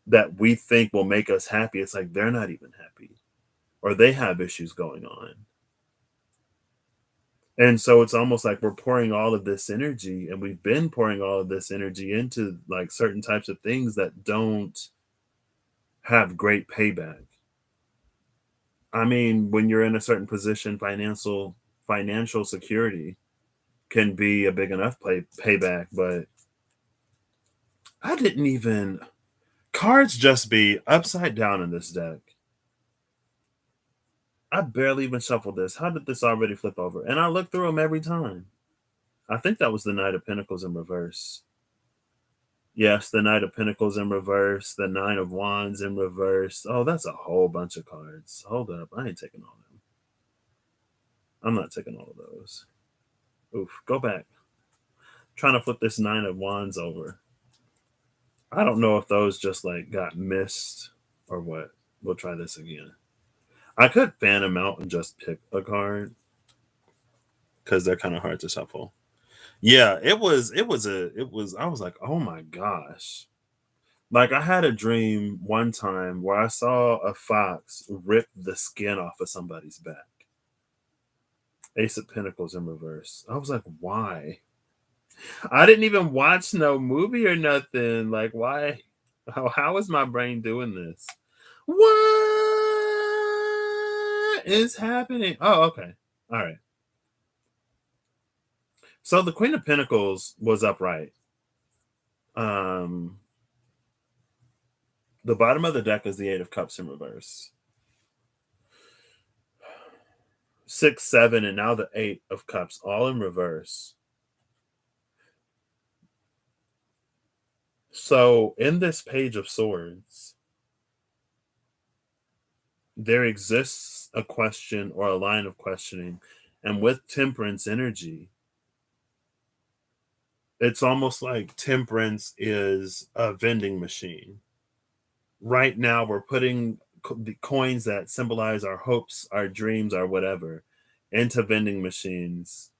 that we think will make us happy, it's like they're not even happy or they have issues going on. And so it's almost like we're pouring all of this energy, and we've been pouring all of this energy into like certain types of things that don't have great payback. I mean, when you're in a certain position, financial security can be a big enough payback, but I didn't even cards just be upside down in this deck. I barely even shuffled this. How did this already flip over? And I look through them every time. I think that was the Knight of Pentacles in reverse. Yes, the Knight of Pentacles in reverse, the Nine of Wands in reverse. Oh, that's a whole bunch of cards. Hold up. I ain't taking all of them. I'm not taking all of those. Oof. Go back. Trying to flip this Nine of Wands over. I don't know if those just like got missed or what. We'll try this again. I could fan them out and just pick a card because they're kind of hard to shuffle. Yeah, I was like, oh my gosh. Like I had a dream one time where I saw a fox rip the skin off of somebody's back. Ace of Pentacles in reverse. I was like, why? I didn't even watch no movie or nothing. Like, why? How is my brain doing this? What is happening? Oh, okay. All right. So the Queen of Pentacles was upright. Um, the bottom of the deck is the Eight of Cups in reverse. 6, 7, and now the Eight of Cups, all in reverse. So in this Page of Swords, there exists a question or a line of questioning. And with Temperance energy, It's almost like Temperance is a vending machine. Right now, we're putting the coins that symbolize our hopes, our dreams, our whatever into vending machines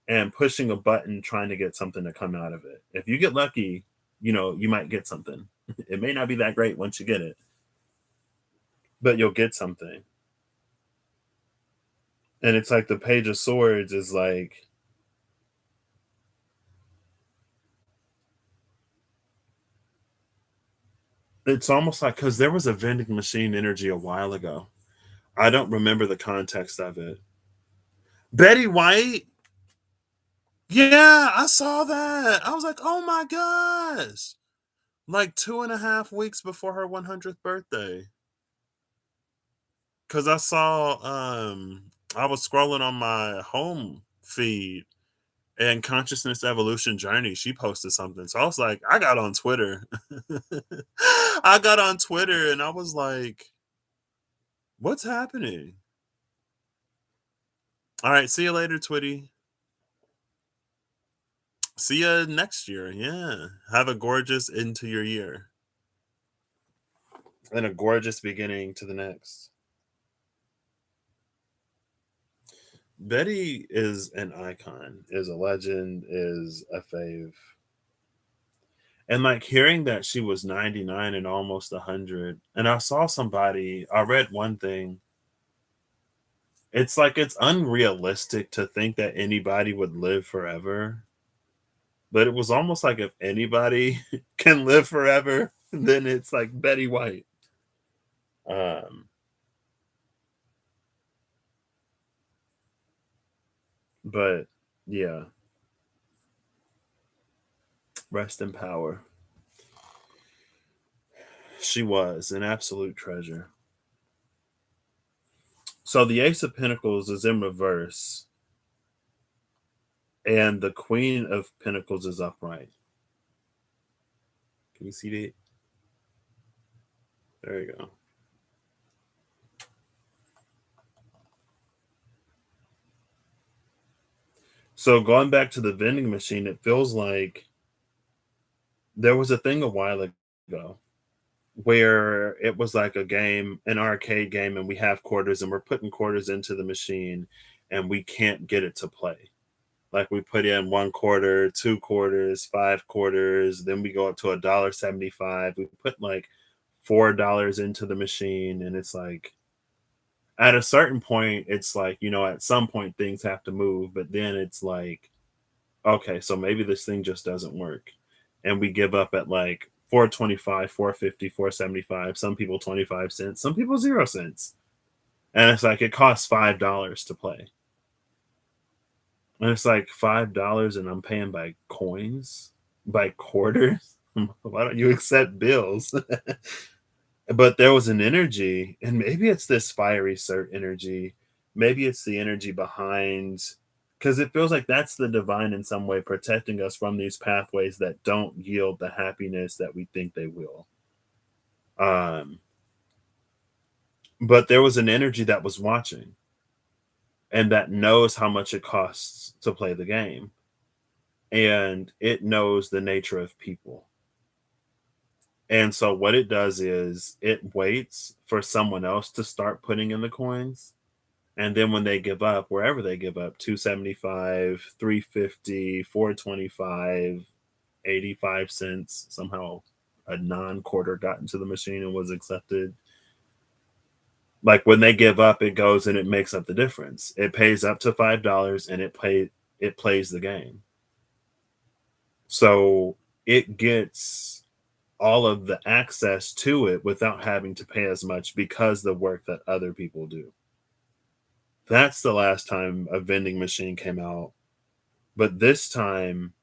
and pushing a button trying to get something to come out of it. If you get lucky, you might get something. It may not be that great once you get it, but you'll get something. And it's like the Page of Swords is like, it's almost like, because there was a vending machine energy a while ago. I don't remember the context of it. Betty White. Yeah, I saw that. I was like, oh my gosh. Like 2.5 weeks before her 100th birthday. Because I was scrolling on my home feed and Consciousness Evolution Journey, she posted something. So I was like, I got on Twitter. I got on Twitter and I was like, what's happening? All right, see you later, Twitty. See you next year. Yeah. Have a gorgeous into your year and a gorgeous beginning to the next. Betty is an icon, is a legend, is a fave. And like hearing that she was 99 and almost 100, and I read one thing. It's like it's unrealistic to think that anybody would live forever. But it was almost like if anybody can live forever, then it's like Betty White. Um, but yeah, rest in power. She was an absolute treasure. So the Ace of Pentacles is in reverse, and the Queen of Pentacles is upright. Can you see that? There you go. So going back to the vending machine, it feels like there was a thing a while ago where it was like a game, an arcade game, and we have quarters and we're putting quarters into the machine and we can't get it to play. Like we put in 1 quarter, 2 quarters, 5 quarters, then we go up to $1.75. We put like $4 into the machine, and it's like at a certain point, it's like, at some point things have to move, but then it's like, okay, so maybe this thing just doesn't work. And we give up at like 425, 450, 475, some people 25 cents, some people 0 cents. And it's like it costs $5 to play. And it's like $5 and I'm paying by coins, by quarters. Why don't you accept bills? But there was an energy, and maybe it's this fiery cert energy. Maybe it's the energy behind, because it feels like that's the divine in some way protecting us from these pathways that don't yield the happiness that we think they will. Um, but there was an energy that was watching and that knows how much it costs to play the game. And it knows the nature of people. And so what it does is it waits for someone else to start putting in the coins. And then when they give up, wherever they give up, 275, 350, 425, 85 cents, somehow a non-quarter got into the machine and was accepted. Like when they give up, it goes and it makes up the difference. It pays up to $5 and it plays the game. So it gets all of the access to it without having to pay as much because the work that other people do. That's the last time a vending machine came out. But this time,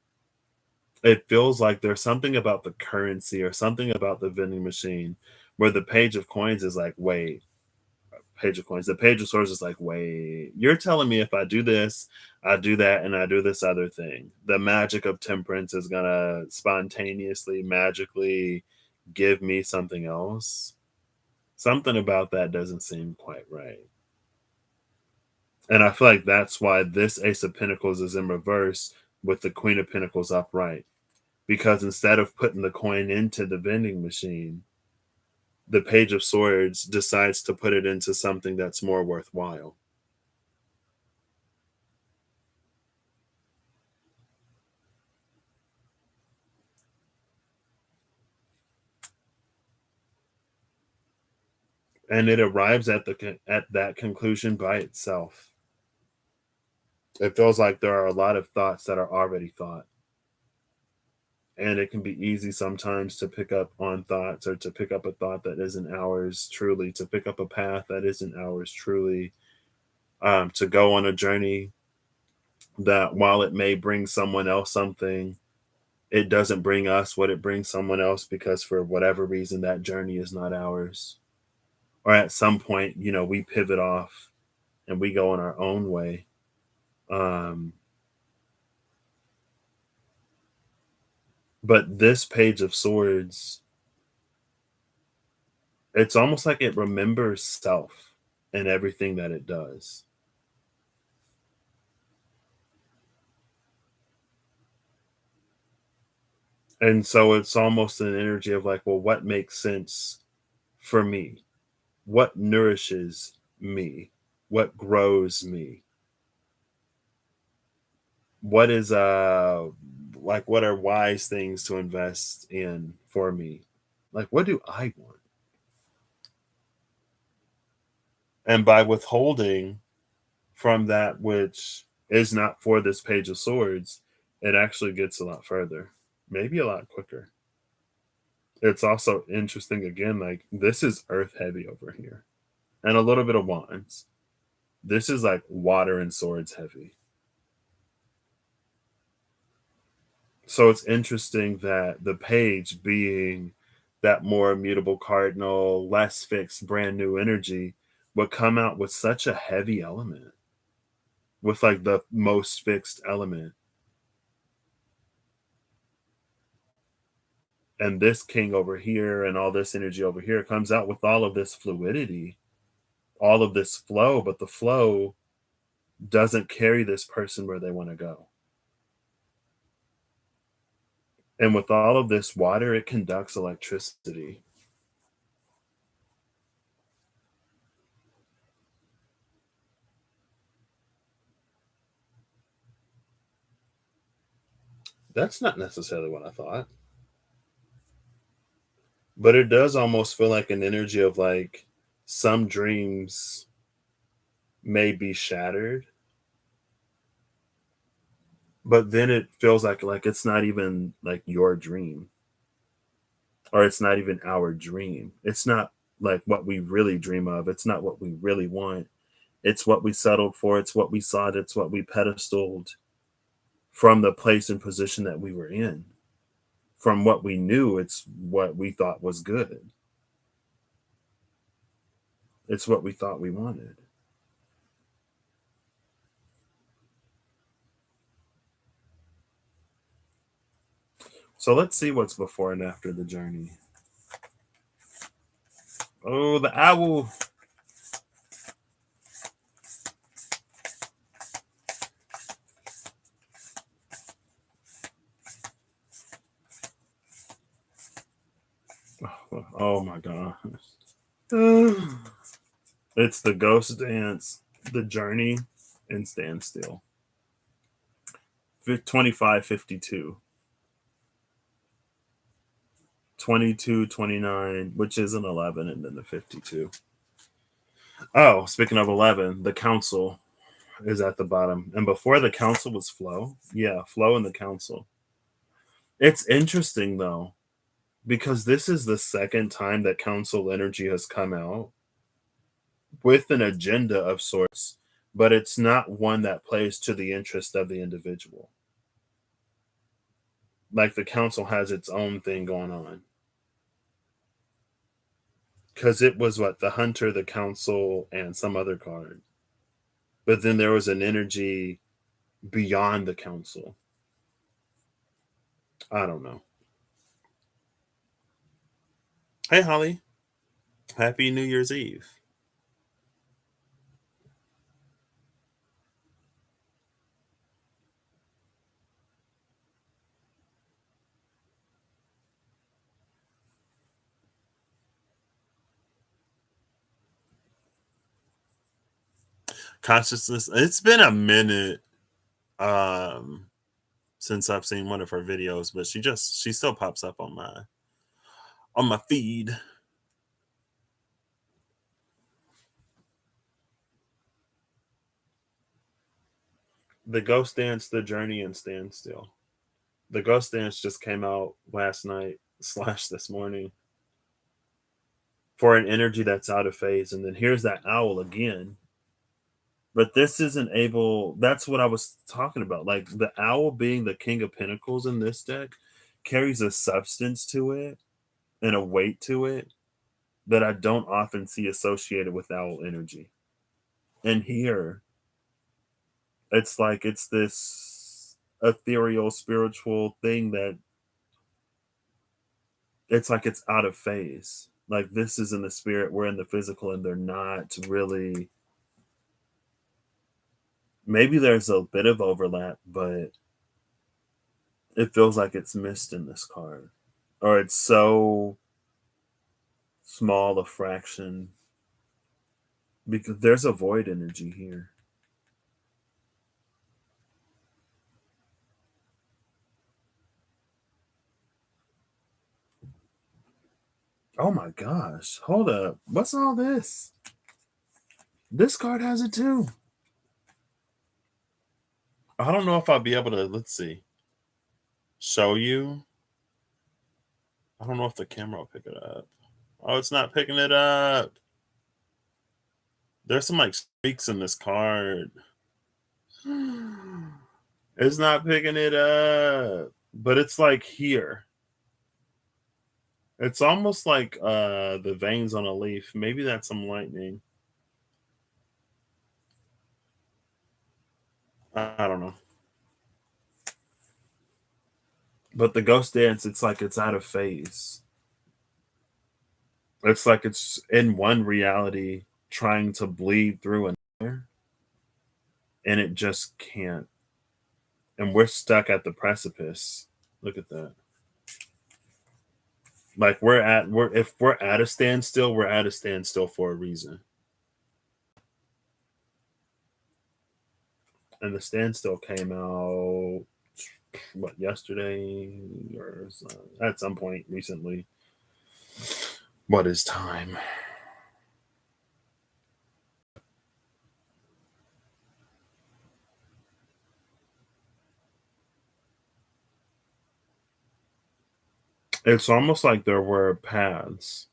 it feels like there's something about the currency or something about the vending machine where the Page of Coins is like, wait, Page of Coins. The Page of Swords is like, wait, you're telling me if I do this, I do that, and I do this other thing, the magic of Temperance is going to spontaneously, magically give me something else. Something about that doesn't seem quite right. And I feel like that's why this Ace of Pentacles is in reverse with the Queen of Pentacles upright. Because instead of putting the coin into the vending machine, the Page of Swords decides to put it into something that's more worthwhile. And it arrives at that conclusion by itself. It feels like there are a lot of thoughts that are already thought. And it can be easy sometimes to pick up on thoughts, or to pick up a thought that isn't ours truly, to pick up a path that isn't ours truly, to go on a journey that, while it may bring someone else something, it doesn't bring us what it brings someone else, because for whatever reason that journey is not ours. Or at some point, we pivot off and we go on our own way. But this Page of Swords, it's almost like it remembers self and everything that it does. And so it's almost an energy of like, well, what makes sense for me? What nourishes me? What grows me? What is like, what are wise things to invest in for me? Like, what do I want? And by withholding from that which is not for this Page of Swords, it actually gets a lot further, maybe a lot quicker. It's also interesting, again, like, this is earth heavy over here, and a little bit of wands. This is like water and swords heavy. So it's interesting that the page, being that more immutable cardinal, less fixed, brand new energy, would come out with such a heavy element, with like the most fixed element. And this king over here and all this energy over here comes out with all of this fluidity, all of this flow, but the flow doesn't carry this person where they want to go. And with all of this water, it conducts electricity. That's not necessarily what I thought. But it does almost feel like an energy of like, some dreams may be shattered, but then it feels like it's not even like your dream, or it's not even our dream. It's not like what we really dream of. It's not what we really want. It's what we settled for. It's what we sought. It's what we pedestaled from the place and position that we were in. From what we knew, it's what we thought was good. It's what we thought we wanted. So let's see what's before and after the journey. Oh, the owl. Oh my gosh. It's the ghost dance, the journey, and stand still. 2552. 22, 29, which is an 11, and then the 52. Oh, speaking of 11, the council is at the bottom. And before the council was flow. Yeah, flow in the council. It's interesting though, because this is the second time that council energy has come out with an agenda of sorts, but it's not one that plays to the interest of the individual. Like, the council has its own thing going on. Because it was what? The hunter, the council, and some other card. But then there was an energy beyond the council. I don't know. Hey, Holly. Happy New Year's Eve. consciousness. It's been a minute um since I've seen one of her videos, but she still pops up on my feed. The Ghost Dance, The Journey, and Standstill. The Ghost Dance just came out last night slash this morning for an energy that's out of phase, and then here's that owl again. But this isn't able. That's what I was talking about. Like the owl being the King of Pentacles in this deck carries a substance to it and a weight to it that I don't often see associated with owl energy. And here, it's like it's this ethereal spiritual thing that it's like it's out of phase. Like this is in the spirit, we're in the physical, and they're not really. Maybe there's a bit of overlap, but it feels like it's missed in this card. Or it's so small a fraction because there's a void energy here. Oh my gosh. Hold up. What's all this? This card has it too. I don't know if I'll be able to, let's see, show you. I don't know if the camera will pick it up. Oh, it's not picking it up. There's some like streaks in this card. It's not picking it up. But it's like here. It's almost like the veins on a leaf. Maybe that's some lightning. I don't know. But the ghost dance, it's like it's out of phase. It's like it's in one reality trying to bleed through another, and it just can't. And we're stuck at the precipice. Look at that. Like if we're at a standstill, we're at a standstill for a reason. And the standstill came out what yesterday or at some point recently. What is time? It's almost like there were paths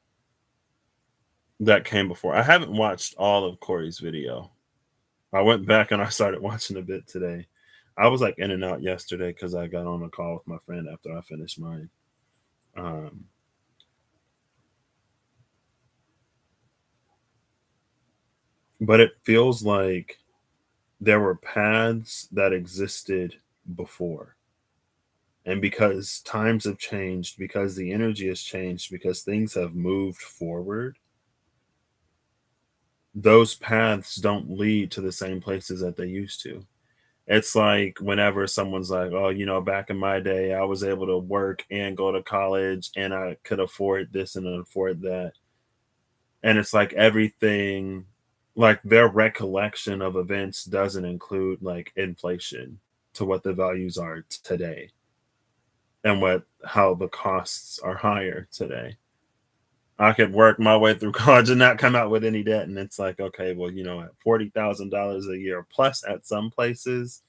that came before. I haven't watched all of Corey's video. I went back and I started watching a bit today. I was like in and out yesterday because I got on a call with my friend after I finished mine. Um, but it feels like there were paths that existed before. And because times have changed, because the energy has changed, because things have moved forward, those paths don't lead to the same places that they used to. It's like whenever someone's like, oh, back in my day, I was able to work and go to college and I could afford this and afford that. And it's like everything, like their recollection of events doesn't include like inflation to what the values are today and how the costs are higher today. I could work my way through college and not come out with any debt. And it's like, okay, well, at $40,000 a year plus at some places,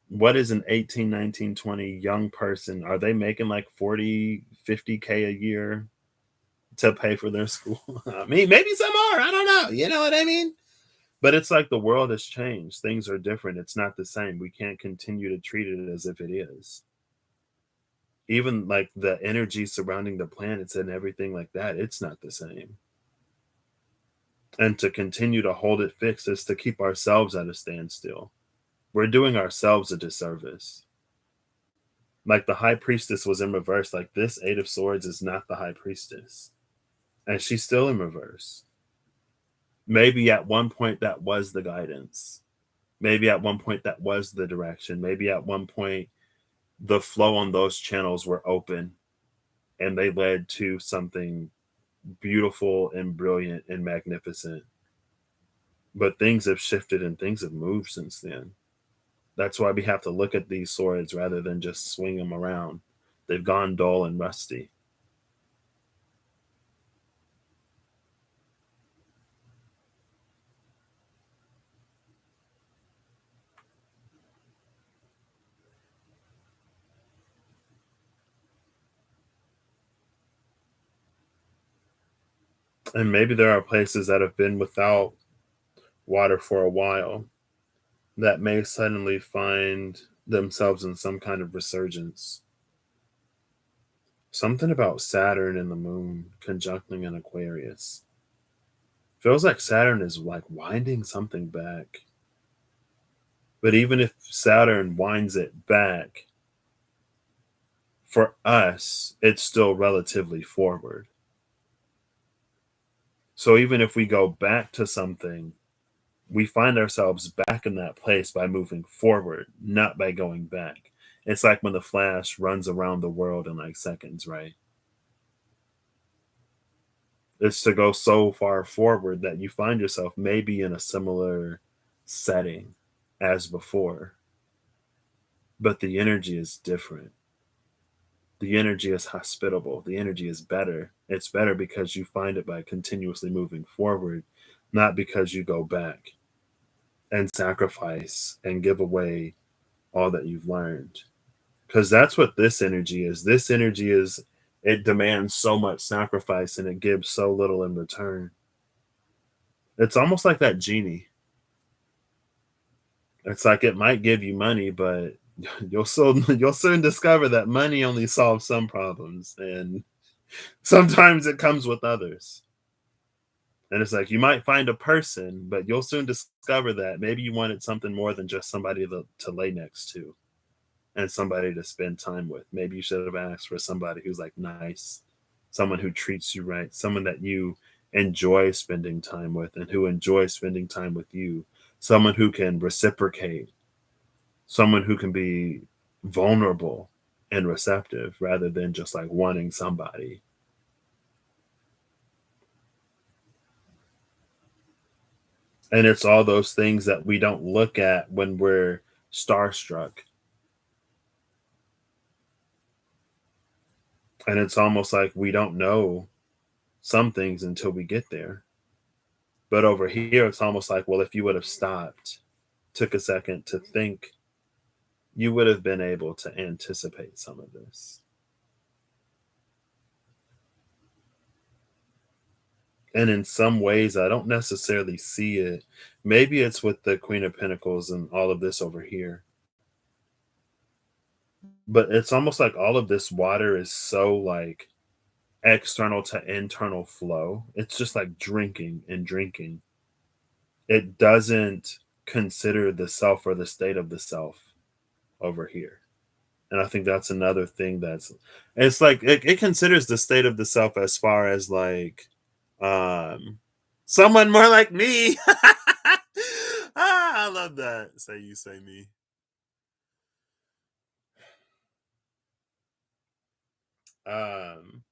what is an 18, 19, 20 young person? Are they making like 40, 50K a year to pay for their school? I mean, maybe some are. I don't know. You know what I mean? But it's like the world has changed. Things are different. It's not the same. We can't continue to treat it as if it is. Even like the energy surrounding the planets and everything like that, it's not the same. And to continue to hold it fixed is to keep ourselves at a standstill. We're doing ourselves a disservice. Like the high priestess was in reverse. Like this eight of swords is not the high priestess. And she's still in reverse. Maybe at one point that was the guidance. Maybe at one point that was the direction. Maybe at one point the flow on those channels were open and they led to something beautiful and brilliant and magnificent. But things have shifted and things have moved since then. That's why we have to look at these swords rather than just swing them around. They've gone dull and rusty. And maybe there are places that have been without water for a while that may suddenly find themselves in some kind of resurgence. Something about Saturn and the moon conjuncting an Aquarius. Feels like Saturn is like winding something back. But even if Saturn winds it back, for us, it's still relatively forward. So even if we go back to something, we find ourselves back in that place by moving forward, not by going back. It's like when the Flash runs around the world in like seconds, right? It's to go so far forward that you find yourself maybe in a similar setting as before, but the energy is different. The energy is hospitable. The energy is better. It's better because you find it by continuously moving forward, not because you go back and sacrifice and give away all that you've learned. Because that's what this energy is. This energy is, it demands so much sacrifice and it gives so little in return. It's almost like that genie. It's like it might give you money, but you'll soon discover that money only solves some problems, and sometimes it comes with others. And it's like you might find a person, but you'll soon discover that maybe you wanted something more than just somebody to lay next to and somebody to spend time with. Maybe you should have asked for somebody who's like nice, someone who treats you right, someone that you enjoy spending time with and who enjoys spending time with you, someone who can reciprocate, someone who can be vulnerable and receptive rather than just like wanting somebody. And it's all those things that we don't look at when we're starstruck. And it's almost like we don't know some things until we get there. But over here, it's almost like, well, if you would have stopped, took a second to think, you would have been able to anticipate some of this. And in some ways, I don't necessarily see it. Maybe it's with the Queen of Pentacles and all of this over here. But it's almost like all of this water is so like external to internal flow. It's just like drinking and drinking. It doesn't consider the self or the state of the self over here. And I think that's another thing that's, it's like it considers the state of the self as far as like um someone more like me. I love that. Say you, say me. Um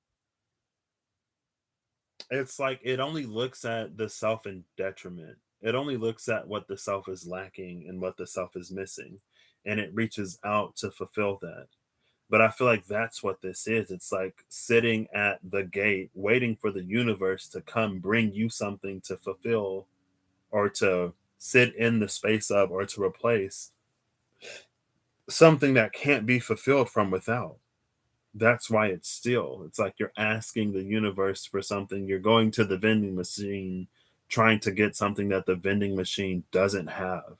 it's like it only looks at the self in detriment. It only looks at what the self is lacking and what the self is missing, and it reaches out to fulfill that. But I feel like that's what this is. It's like sitting at the gate, waiting for the universe to come bring you something to fulfill or to sit in the space of or to replace something that can't be fulfilled from without. That's why it's still. It's like you're asking the universe for something. You're going to the vending machine trying to get something that the vending machine doesn't have.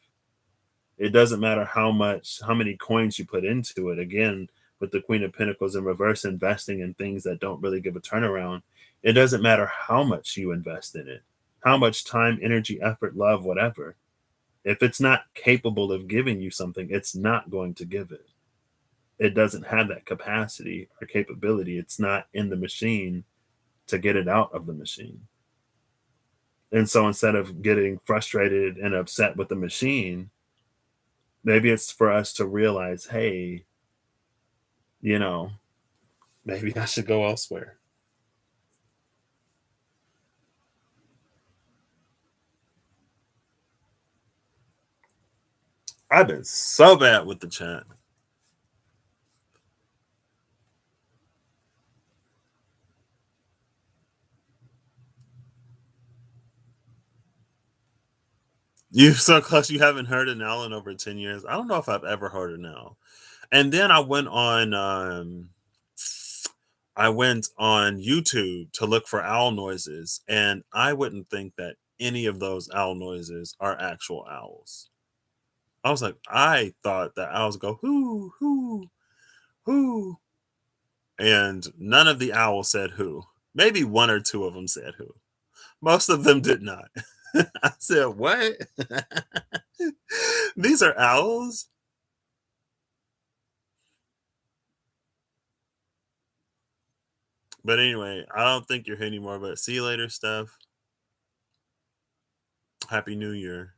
It doesn't matter how many coins you put into it. Again, with the Queen of Pentacles in reverse, investing in things that don't really give a turnaround, it doesn't matter how much you invest in it, how much time, energy, effort, love, whatever. If it's not capable of giving you something, it's not going to give it. It doesn't have that capacity or capability. It's not in the machine to get it out of the machine. And so instead of getting frustrated and upset with the machine, maybe it's for us to realize, hey, you know, maybe I should go elsewhere. I've been so bad with the chat. You so close. You haven't heard an owl in over 10 years. I don't know if I've ever heard an owl. And then I went on YouTube to look for owl noises, and I wouldn't think that any of those owl noises are actual owls. I was like, I thought that owls go whoo, whoo, whoo, and none of the owls said who. Maybe one or two of them said who. Most of them did not. I said, what? These are owls? But anyway, I don't think you're here anymore, but see you later, Steph. Happy New Year.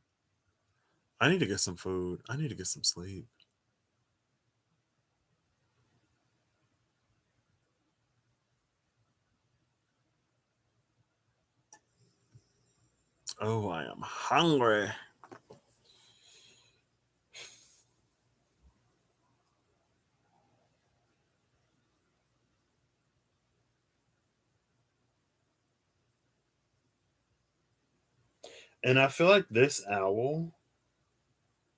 I need to get some food. I need to get some sleep. Oh, I am hungry. And I feel like this owl,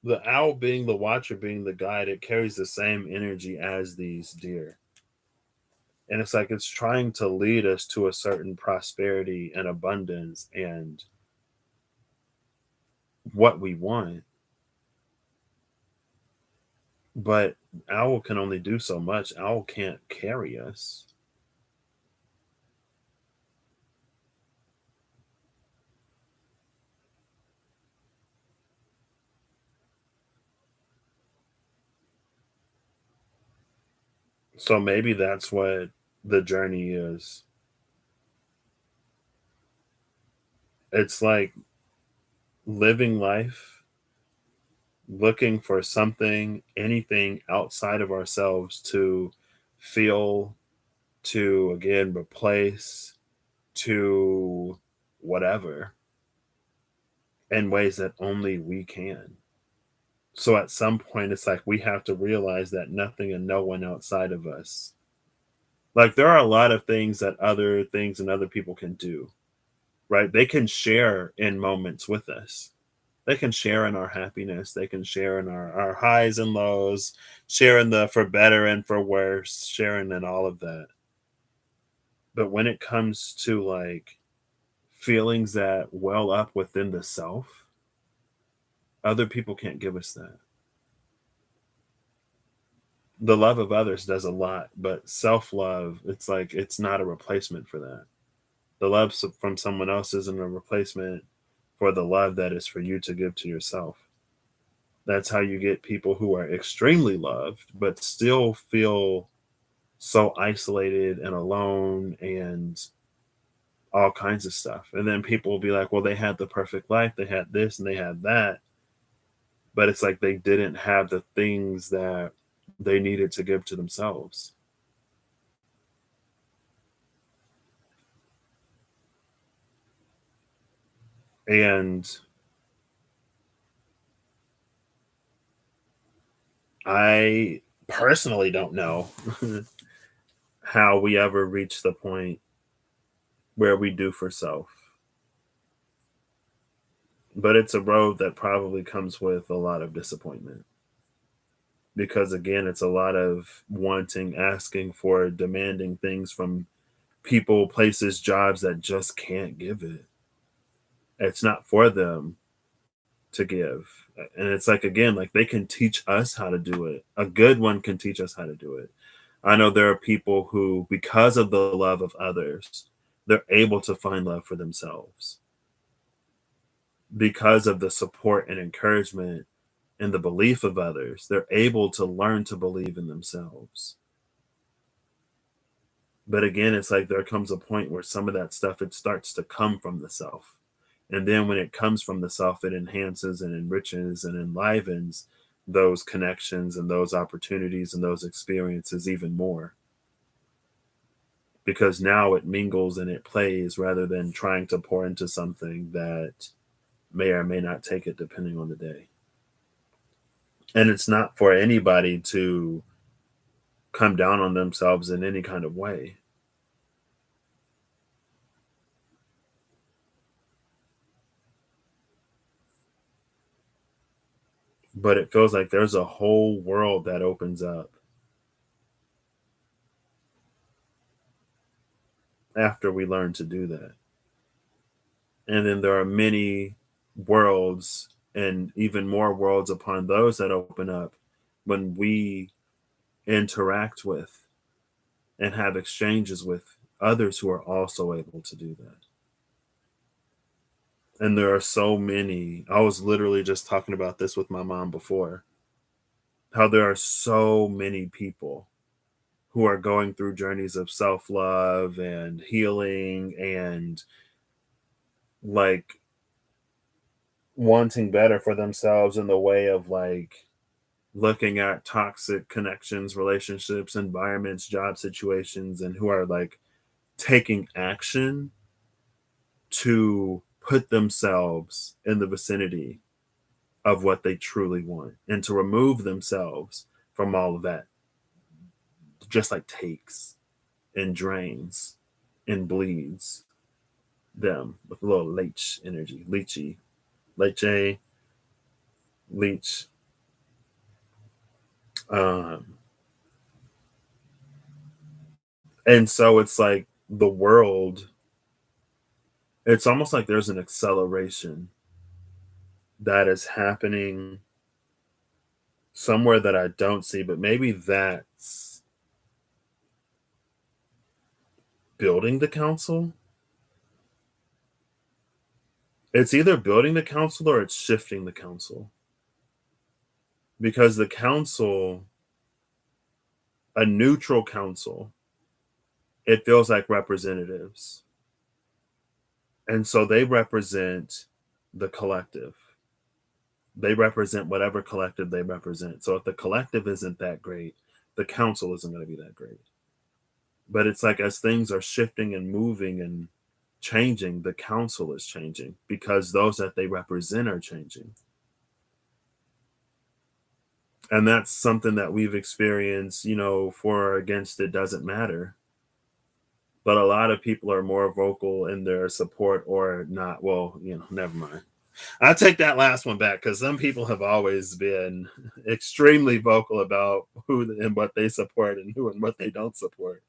the owl being the watcher, being the guide, it carries the same energy as these deer. And it's like it's trying to lead us to a certain prosperity and abundance and what we want. But owl can only do so much. Owl can't carry us. So maybe that's what the journey is. It's like living life, looking for something, anything outside of ourselves to feel, to again replace, to whatever, in ways that only we can. So at some point, it's like we have to realize that nothing and no one outside of us. Like there are a lot of things and other people can do, right? They can share in moments with us. They can share in our happiness. They can share in our highs and lows, share in the for better and for worse, sharing in all of that. But when it comes to like feelings that well up within the self, other people can't give us that. The love of others does a lot, but self love, it's like it's not a replacement for that. The love from someone else isn't a replacement for the love that is for you to give to yourself. That's how you get people who are extremely loved, but still feel so isolated and alone and all kinds of stuff. And then people will be like, well, they had the perfect life, they had this and they had that. But it's like they didn't have the things that they needed to give to themselves. And I personally don't know how we ever reach the point where we do for self. But it's a road that probably comes with a lot of disappointment. Because again, it's a lot of wanting, asking for, demanding things from people, places, jobs that just can't give it. It's not for them to give. And it's like, again, like they can teach us how to do it. A good one can teach us how to do it. I know there are people who, because of the love of others, they're able to find love for themselves. Because of the support and encouragement and the belief of others, they're able to learn to believe in themselves. But again, it's like there comes a point where some of that stuff, it starts to come from the self. And then when it comes from the self, it enhances and enriches and enlivens those connections and those opportunities and those experiences even more. Because now it mingles and it plays rather than trying to pour into something that may or may not take it depending on the day. And it's not for anybody to come down on themselves in any kind of way. But it feels like there's a whole world that opens up after we learn to do that. And then there are many worlds and even more worlds upon those that open up when we interact with and have exchanges with others who are also able to do that. And there are so many. I was literally just talking about this with my mom before, how there are so many people who are going through journeys of self love and healing and like wanting better for themselves in the way of like looking at toxic connections, relationships, environments, job situations, and who are like taking action to put themselves in the vicinity of what they truly want and to remove themselves from all of that, just like takes and drains and bleeds them with a little leech energy, leche, leech. Um, and so it's like the world, it's almost like there's an acceleration that is happening somewhere that I don't see, but maybe that's building the council. It's either building the council or it's shifting the council because the council, a neutral council, it feels like representatives. And so they represent the collective. They represent whatever collective they represent. So if the collective isn't that great, the council isn't going to be that great. But it's like as things are shifting and moving and changing, the council is changing because those that they represent are changing. And that's something that we've experienced, for or against it doesn't matter. But a lot of people are more vocal in their support or not. Well, never mind. I take that last one back because some people have always been extremely vocal about who and what they support and who and what they don't support.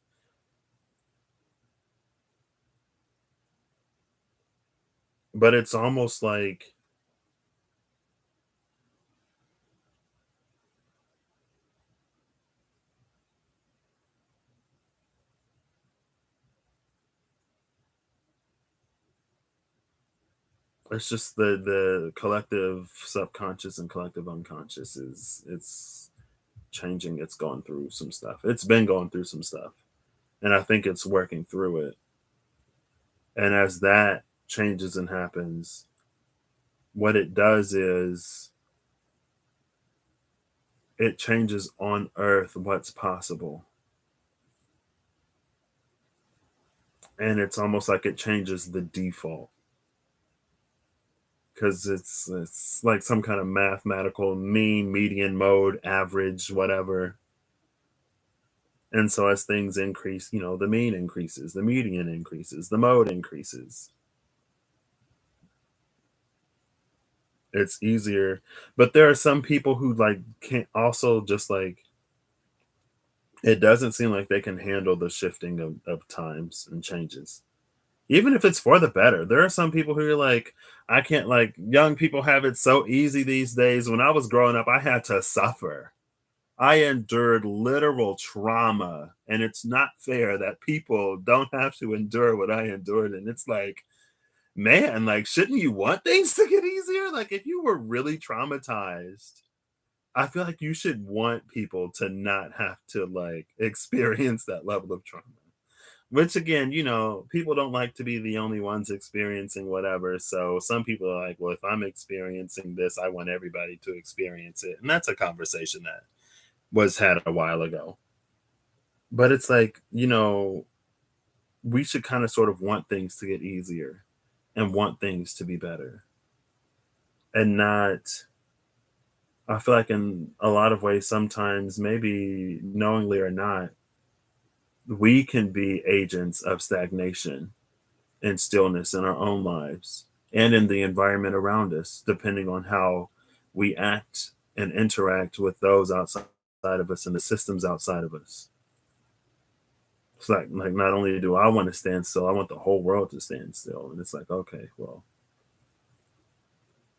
But it's almost like it's just the collective subconscious and collective unconscious is it's changing. It's going through some stuff. It's been going through some stuff. And I think it's working through it. And as that changes and happens, what it does is it changes on earth what's possible. And it's almost like it changes the default because it's like some kind of mathematical mean, median, mode, average, whatever. And so as things increase, the mean increases, the median increases, the mode increases. It's easier. But there are some people who like can't also just like it doesn't seem like they can handle the shifting of times and changes. Even if it's for the better. There are some people who are like, I can't like young people have it so easy these days. When I was growing up, I had to suffer. I endured literal trauma, and it's not fair that people don't have to endure what I endured. And it's like, man, like, shouldn't you want things to get easier? Like, if you were really traumatized, I feel like you should want people to not have to like experience that level of trauma. Which again, people don't like to be the only ones experiencing whatever. So some people are like, well, if I'm experiencing this, I want everybody to experience it. And that's a conversation that was had a while ago. But it's like, we should kind of sort of want things to get easier and want things to be better and not I feel like in a lot of ways, sometimes, maybe knowingly or not, we can be agents of stagnation and stillness in our own lives and in the environment around us, depending on how we act and interact with those outside of us and the systems outside of us. It's like not only do I want to stand still, I want the whole world to stand still. And it's like, okay, well,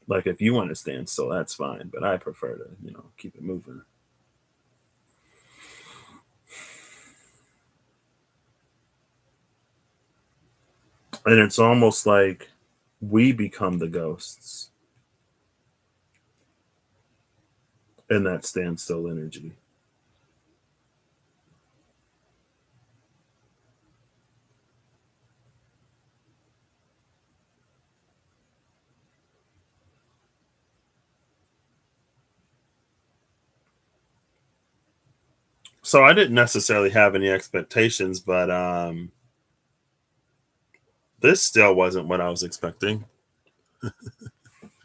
like if you want to stand still, that's fine, but I prefer to, keep it moving. And it's almost like we become the ghosts in that standstill energy. So I didn't necessarily have any expectations, but this still wasn't what I was expecting.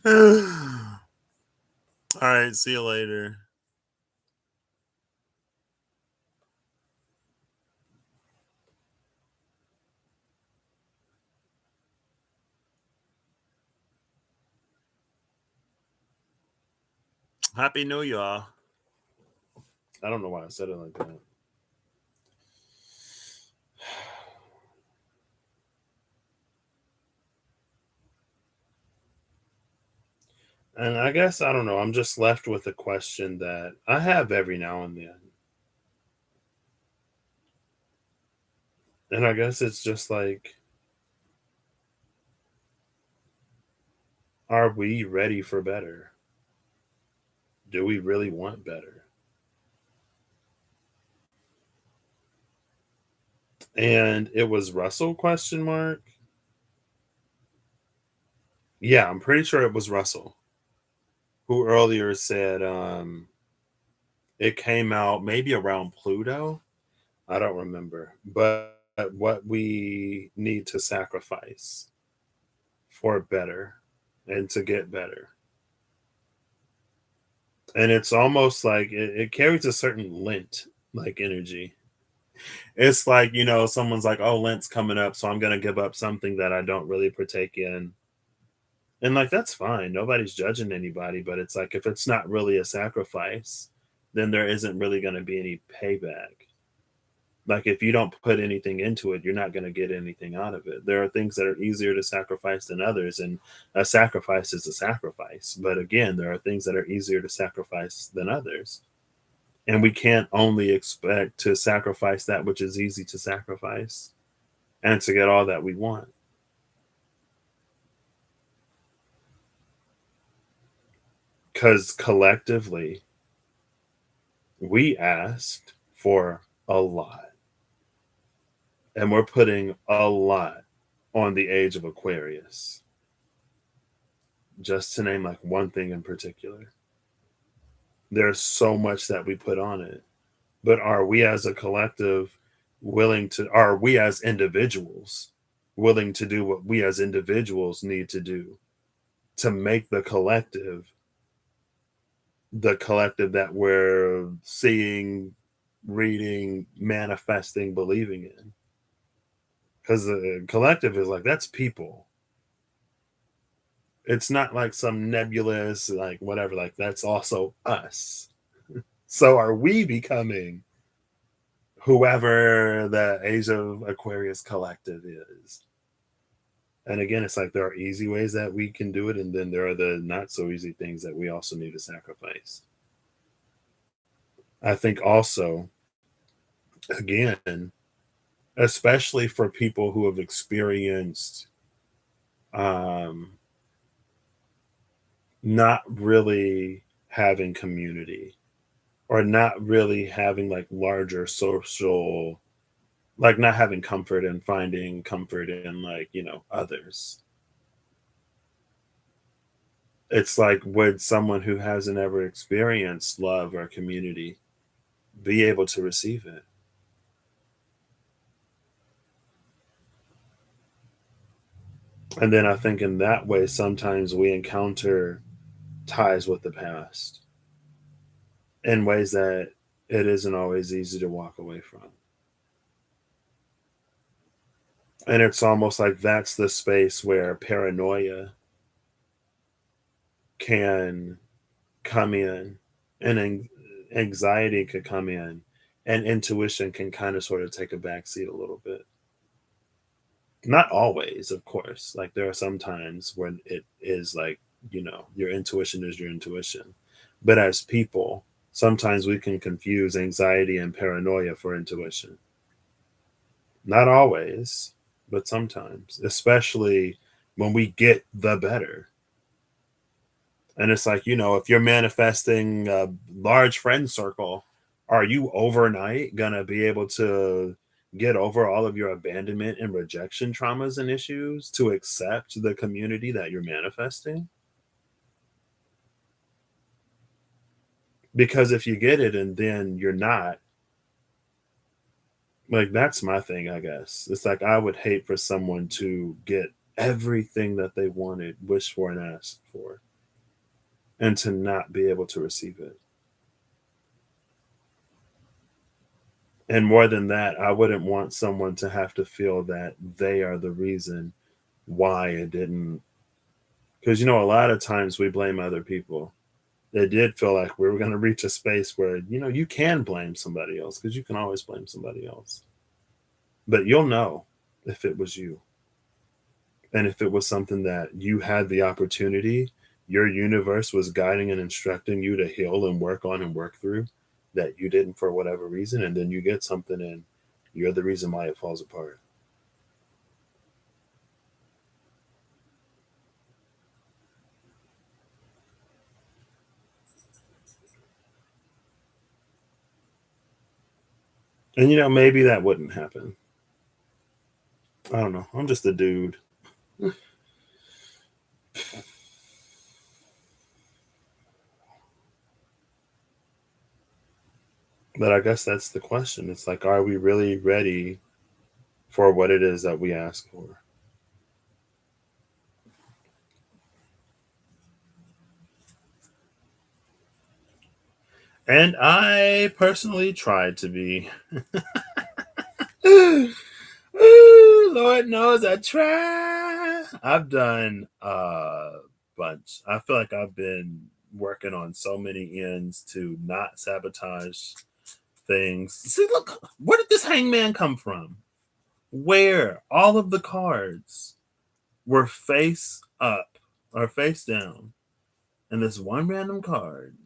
All right, see you later. Happy New Year. I don't know why I said it like that. And I guess I don't know. I'm just left with a question that I have every now and then. And I guess it's just like, are we ready for better? Do we really want better? And it was Russell, question mark. Yeah, I'm pretty sure it was Russell who earlier said it came out maybe around Pluto. I don't remember. But what we need to sacrifice for better and to get better. And it's almost like it carries a certain Lent like energy. It's like, someone's like, oh, Lent's coming up, so I'm going to give up something that I don't really partake in. And like, that's fine. Nobody's judging anybody. But it's like, if it's not really a sacrifice, then there isn't really going to be any payback. Like, if you don't put anything into it, you're not going to get anything out of it. There are things that are easier to sacrifice than others, and a sacrifice is a sacrifice. But again, there are things that are easier to sacrifice than others. And we can't only expect to sacrifice that which is easy to sacrifice and to get all that we want. Because collectively, we asked for a lot, and we're putting a lot on the age of Aquarius, just to name like one thing in particular. There's so much that we put on it. But are we as a collective are we as individuals willing to do what we as individuals need to do to make the collective that we're seeing, reading, manifesting, believing in? Because the collective is like, that's people. It's not like some nebulous, like whatever, like that's also us. So are we becoming whoever the Age of Aquarius collective is? And again, it's like there are easy ways that we can do it, and then there are the not so easy things that we also need to sacrifice. I think also, again, especially for people who have experienced um, not really having community or not really having like larger social, like not having comfort and finding comfort in like, others. It's like, would someone who hasn't ever experienced love or community be able to receive it? And then I think in that way, sometimes we encounter ties with the past. in ways that it isn't always easy to walk away from. And it's almost like that's the space where paranoia can come in, and anxiety could come in, and intuition can kind of sort of take a backseat a little bit. Not always, of course. Like there are some times when it is like, your intuition is your intuition. But as people, sometimes we can confuse anxiety and paranoia for intuition. Not always, but sometimes, especially when we get the better. And it's like, if you're manifesting a large friend circle, are you overnight going to be able to get over all of your abandonment and rejection traumas and issues to accept the community that you're manifesting? Because if you get it and then you're not, like, that's my thing, I guess. It's like I would hate for someone to get everything that they wanted, wished for, and asked for, and to not be able to receive it. And more than that, I wouldn't want someone to have to feel that they are the reason why it didn't. Because, a lot of times we blame other people. It did feel like we were going to reach a space where, you can blame somebody else because you can always blame somebody else. But you'll know if it was you. And if it was something that you had the opportunity, your universe was guiding and instructing you to heal and work on and work through, that you didn't for whatever reason, and then you get something and you're the reason why it falls apart. And maybe that wouldn't happen. I don't know. I'm just a dude. But I guess that's the question. It's like, are we really ready for what it is that we ask for? And I personally tried to be. Lord knows I try. I've done a bunch. I feel like I've been working on so many ends to not sabotage things. See, look, where did this hangman come from? Where all of the cards were face up or face down, and this one random card,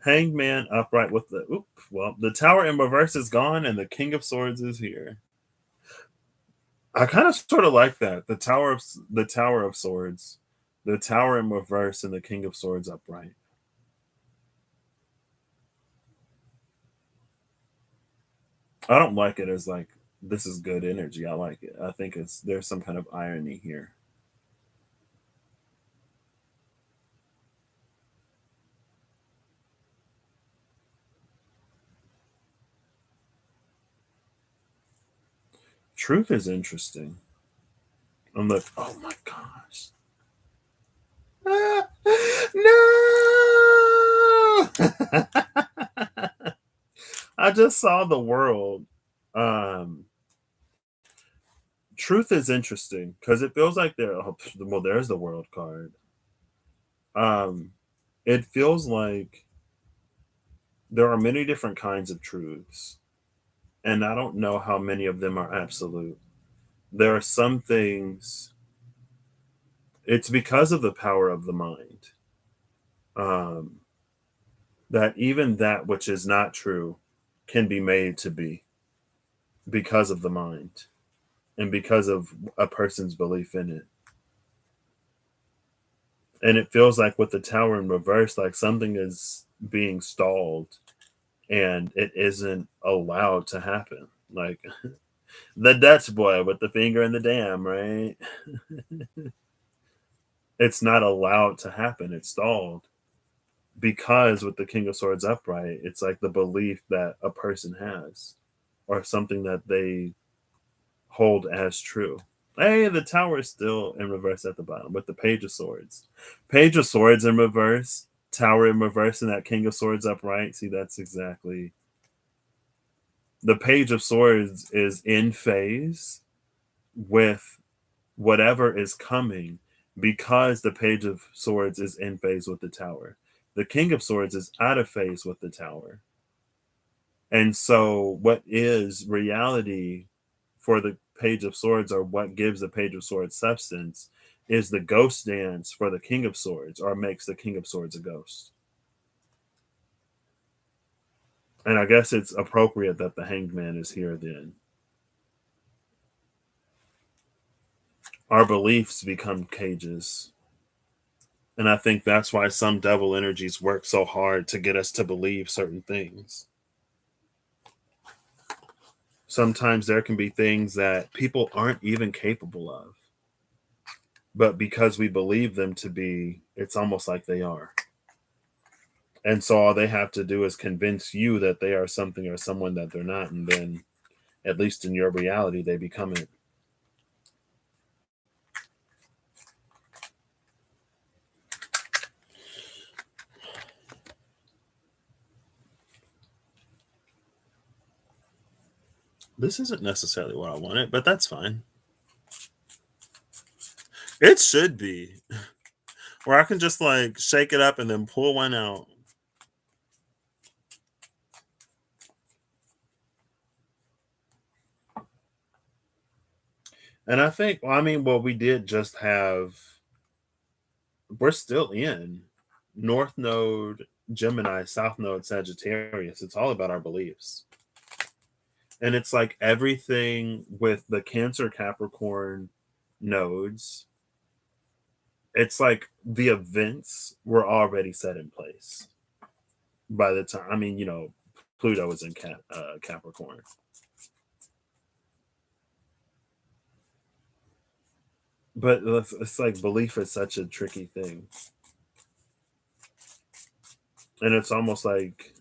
hangman upright with the tower in reverse is gone, and the king of swords is here. I kind of sort of like that. The tower of swords, the tower in reverse, and the king of swords upright. I don't like it as like this is good energy. I like it. I think there's some kind of irony here. Truth is interesting. I'm like, oh my gosh. No. I just saw the world. Um, Truth is interesting because it feels like there's the world card. Um, it feels like there are many different kinds of truths, and I don't know how many of them are absolute. There are some things, it's because of the power of the mind, um, that even that which is not true can be made to be because of the mind and because of a person's belief in it. And it feels like with the tower in reverse, like something is being stalled and it isn't allowed to happen. Like the Dutch boy with the finger in the dam, right? It's not allowed to happen. It's stalled because with the King of Swords upright, it's like the belief that a person has or something that they hold as true. Hey, the tower is still in reverse at the bottom with the Page of Swords. Page of Swords in reverse Tower in reverse and that King of Swords upright. See, that's exactly the Page of Swords is in phase with whatever is coming because the Page of Swords is in phase with the Tower. The King of Swords is out of phase with the Tower. And so, what is reality for the Page of Swords, or what gives the Page of Swords substance, is the ghost dance for the King of Swords, or makes the King of Swords a ghost. And I guess it's appropriate that the Hanged Man is here then. Our beliefs become cages. And I think that's why some devil energies work so hard to get us to believe certain things. Sometimes there can be things that people aren't even capable of. But because we believe them to be, it's almost like they are. And so all they have to do is convince you that they are something or someone that they're not. And then, at least in your reality, they become it. This isn't necessarily what I wanted, but that's fine. It should be. Where I can just like shake it up and then pull one out. And I think, well, I mean, well, we did just have, we're still in North Node, Gemini, South Node, Sagittarius. It's all about our beliefs. And it's like everything with the Cancer, Capricorn nodes, it's like the events were already set in place by the time, I mean, Pluto is in Capricorn. But it's like belief is such a tricky thing. And it's almost like,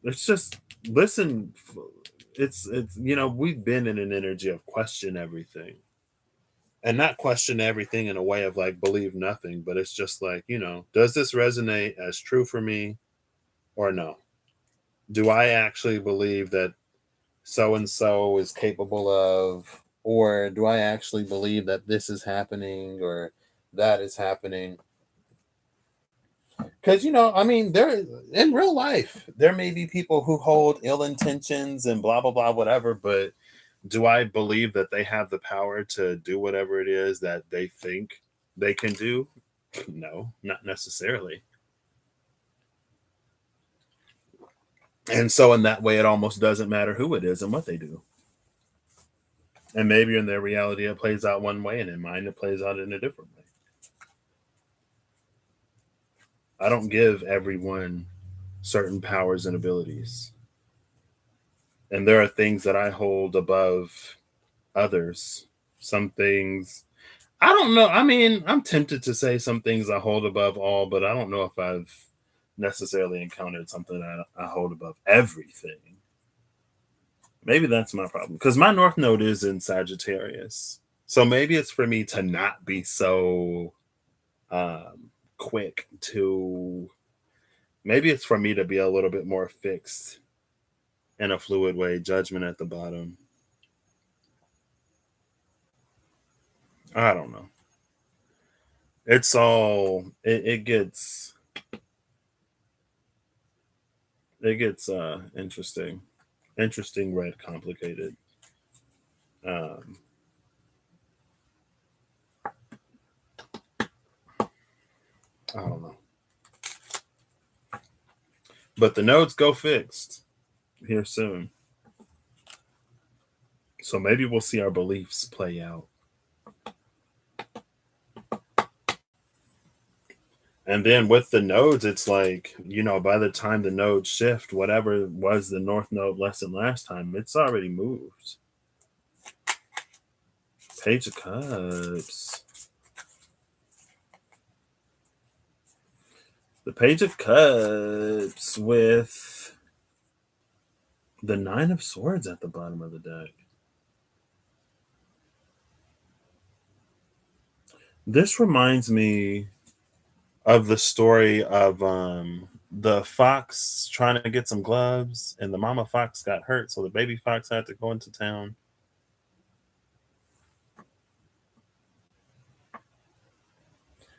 it's just, listen, it's, we've been in an energy of question everything. And not question everything in a way of like believe nothing, but it's just like, does this resonate as true for me or no? Do I actually believe that so and so is capable of, or do I actually believe that this is happening or that is happening? Because, I mean, there, in real life, there may be people who hold ill intentions and blah, blah, blah, whatever, but do I believe that they have the power to do whatever it is that they think they can do? No, not necessarily. And so, in that way, it almost doesn't matter who it is and what they do. And maybe in their reality, it plays out one way, and in mine, it plays out in a different way. I don't give everyone certain powers and abilities. And there are things that I hold above others. Some things, I don't know. I mean, I'm tempted to say some things I hold above all, but I don't know if I've necessarily encountered something that I hold above everything. Maybe that's my problem because my North Node is in Sagittarius. So maybe it's for me to not be so quick to, maybe it's for me to be a little bit more fixed in a fluid way, judgment at the bottom. I don't know. It's all, it gets interesting, red, complicated. Um, I don't know. But the nodes go fixed here soon. So maybe we'll see our beliefs play out. And then with the nodes, it's like, by the time the nodes shift, whatever was the North Node lesson last time, it's already moved. Page of Cups. The Page of Cups with the Nine of Swords at the bottom of the deck. This reminds me of the story of the fox trying to get some gloves, and the mama fox got hurt, so the baby fox had to go into town.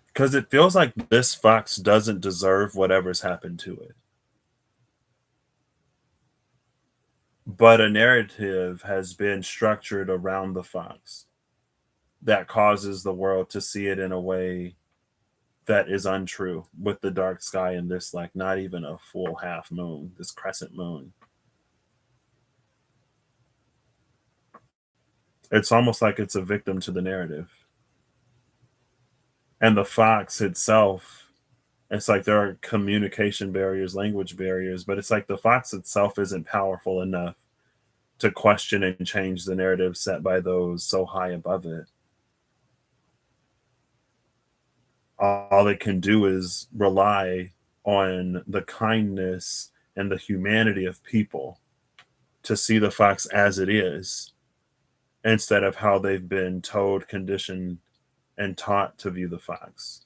Because it feels like this fox doesn't deserve whatever's happened to it. But a narrative has been structured around the fox that causes the world to see it in a way that is untrue, with the dark sky and this, like, not even a full half moon, this crescent moon. It's almost like it's a victim to the narrative. And the fox itself, it's like there are communication barriers, language barriers, but it's like the fox itself isn't powerful enough to question and change the narrative set by those so high above it. All it can do is rely on the kindness and the humanity of people to see the fox as it is, instead of how they've been told, conditioned, and taught to view the fox.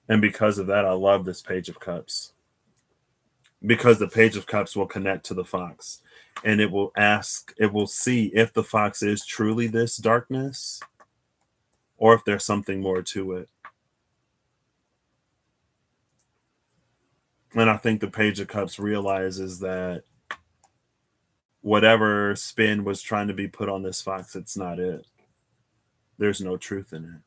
And because of that, I love this Page of Cups, because the Page of Cups will connect to the fox, and it will see if the fox is truly this darkness or if there's something more to it. And I think the Page of Cups realizes that whatever spin was trying to be put on this fox, it's not it. There's no truth in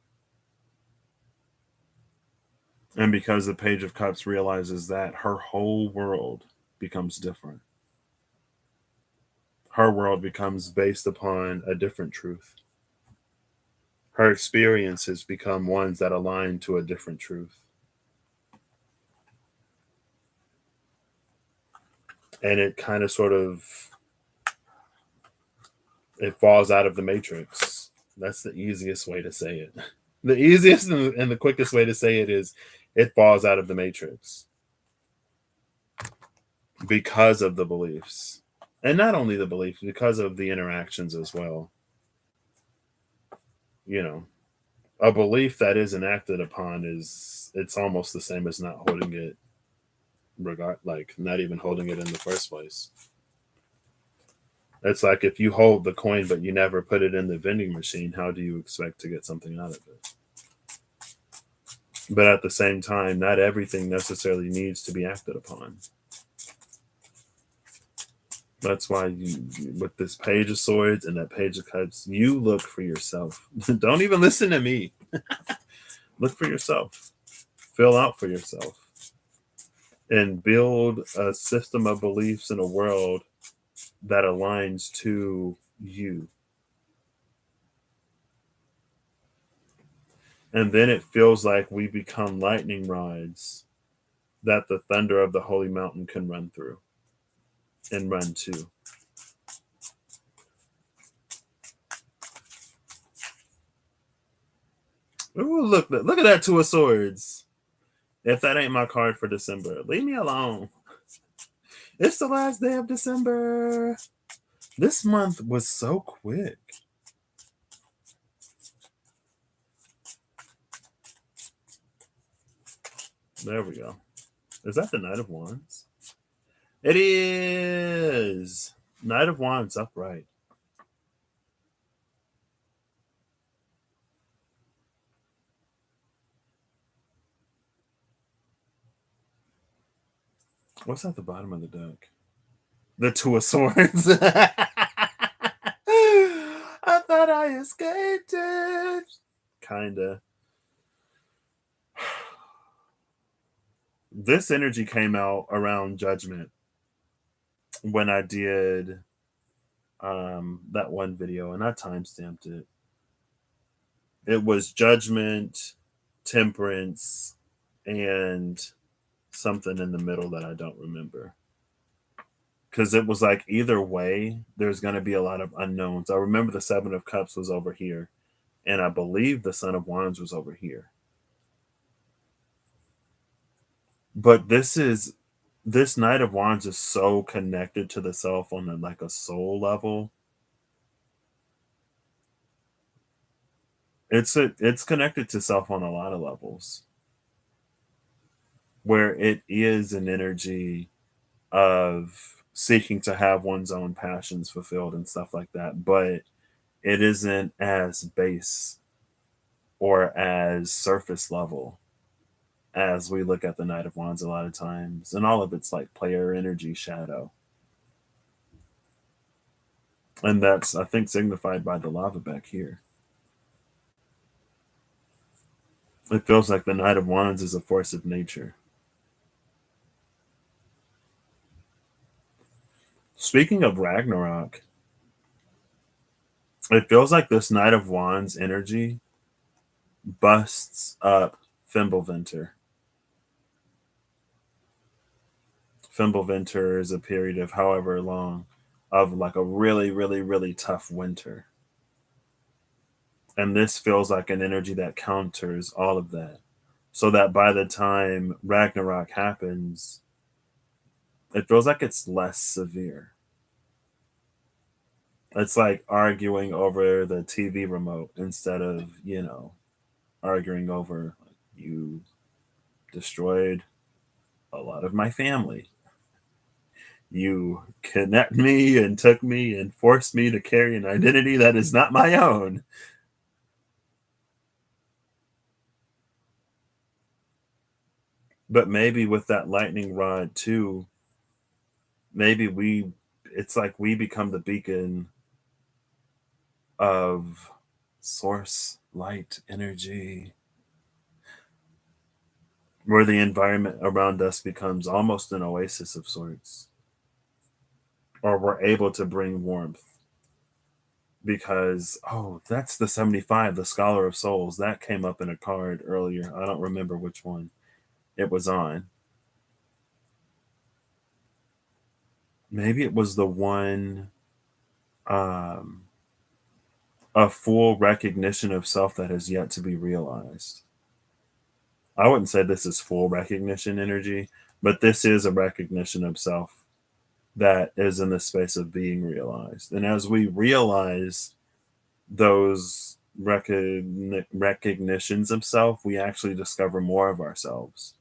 it. And because the Page of Cups realizes that, her whole world becomes different. Her world becomes based upon a different truth. Her experiences become ones that align to a different truth. And it kind of sort of, it falls out of the matrix. That's the easiest way to say it. The easiest and the quickest way to say it is it falls out of the matrix because of the beliefs. And not only the beliefs, because of the interactions as well. You know, a belief that isn't acted upon it's almost the same as not holding it, like not even holding it in the first place. It's like if you hold the coin but you never put it in the vending machine, how do you expect to get something out of it? But at the same time, not everything necessarily needs to be acted upon. That's why with this Page of Swords and that Page of Cups, you look for yourself. Don't even listen to me. Look for yourself. Fill out for yourself. And build a system of beliefs in a world that aligns to you. And then it feels like we become lightning rods that the thunder of the holy mountain can run through and run to. Ooh, look at that Two of Swords. If that ain't my card for December, leave me alone. It's the last day of December. This month was so quick. There we go. Is that the Knight of Wands? It is. Knight of Wands upright. What's at the bottom of the deck? The Two of Swords. I thought I escaped it. Kinda. This energy came out around Judgment when I did that one video, and I timestamped it. It was Judgment, Temperance, and something in the middle that I don't remember. Because it was like either way, there's going to be a lot of unknowns. I remember the Seven of Cups was over here, and I believe the Son of Wands was over here. But this Knight of Wands is so connected to the self on like a soul level. It's connected to self on a lot of levels, where it is an energy of seeking to have one's own passions fulfilled and stuff like that, but it isn't as base or as surface level as we look at the Knight of Wands a lot of times, and all of it's like player energy shadow. And that's, I think, signified by the lava back here. It feels like the Knight of Wands is a force of nature. Speaking of Ragnarok, it feels like this Knight of Wands energy busts up Fimbulvinter. Fimbulvinter is a period of however long of like a really, really, really tough winter. And this feels like an energy that counters all of that. So that by the time Ragnarok happens, it feels like it's less severe. It's like arguing over the TV remote instead of, arguing over you destroyed a lot of my family. You kidnapped me and took me and forced me to carry an identity that is not my own. But maybe with that lightning rod too, maybe it's like we become the beacon of source light energy, where the environment around us becomes almost an oasis of sorts, or we're able to bring warmth because, oh, that's the 75, the Scholar of Souls. That came up in a card earlier. I don't remember which one it was on. Maybe it was the one, um, a full recognition of self that has yet to be realized. I wouldn't say this is full recognition energy, but this is a recognition of self that is in the space of being realized. And as we realize those recognitions of self, we actually discover more of ourselves.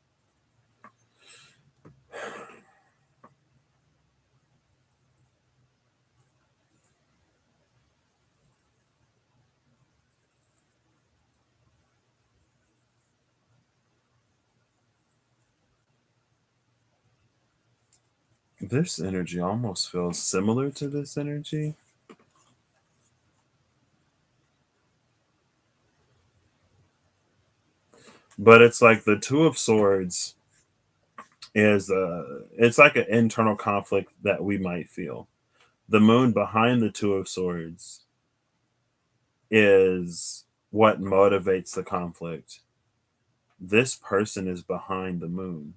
This energy almost feels similar to this energy. But it's like the Two of Swords is it's like an internal conflict that we might feel. The moon behind the Two of Swords is what motivates the conflict. This person is behind the moon.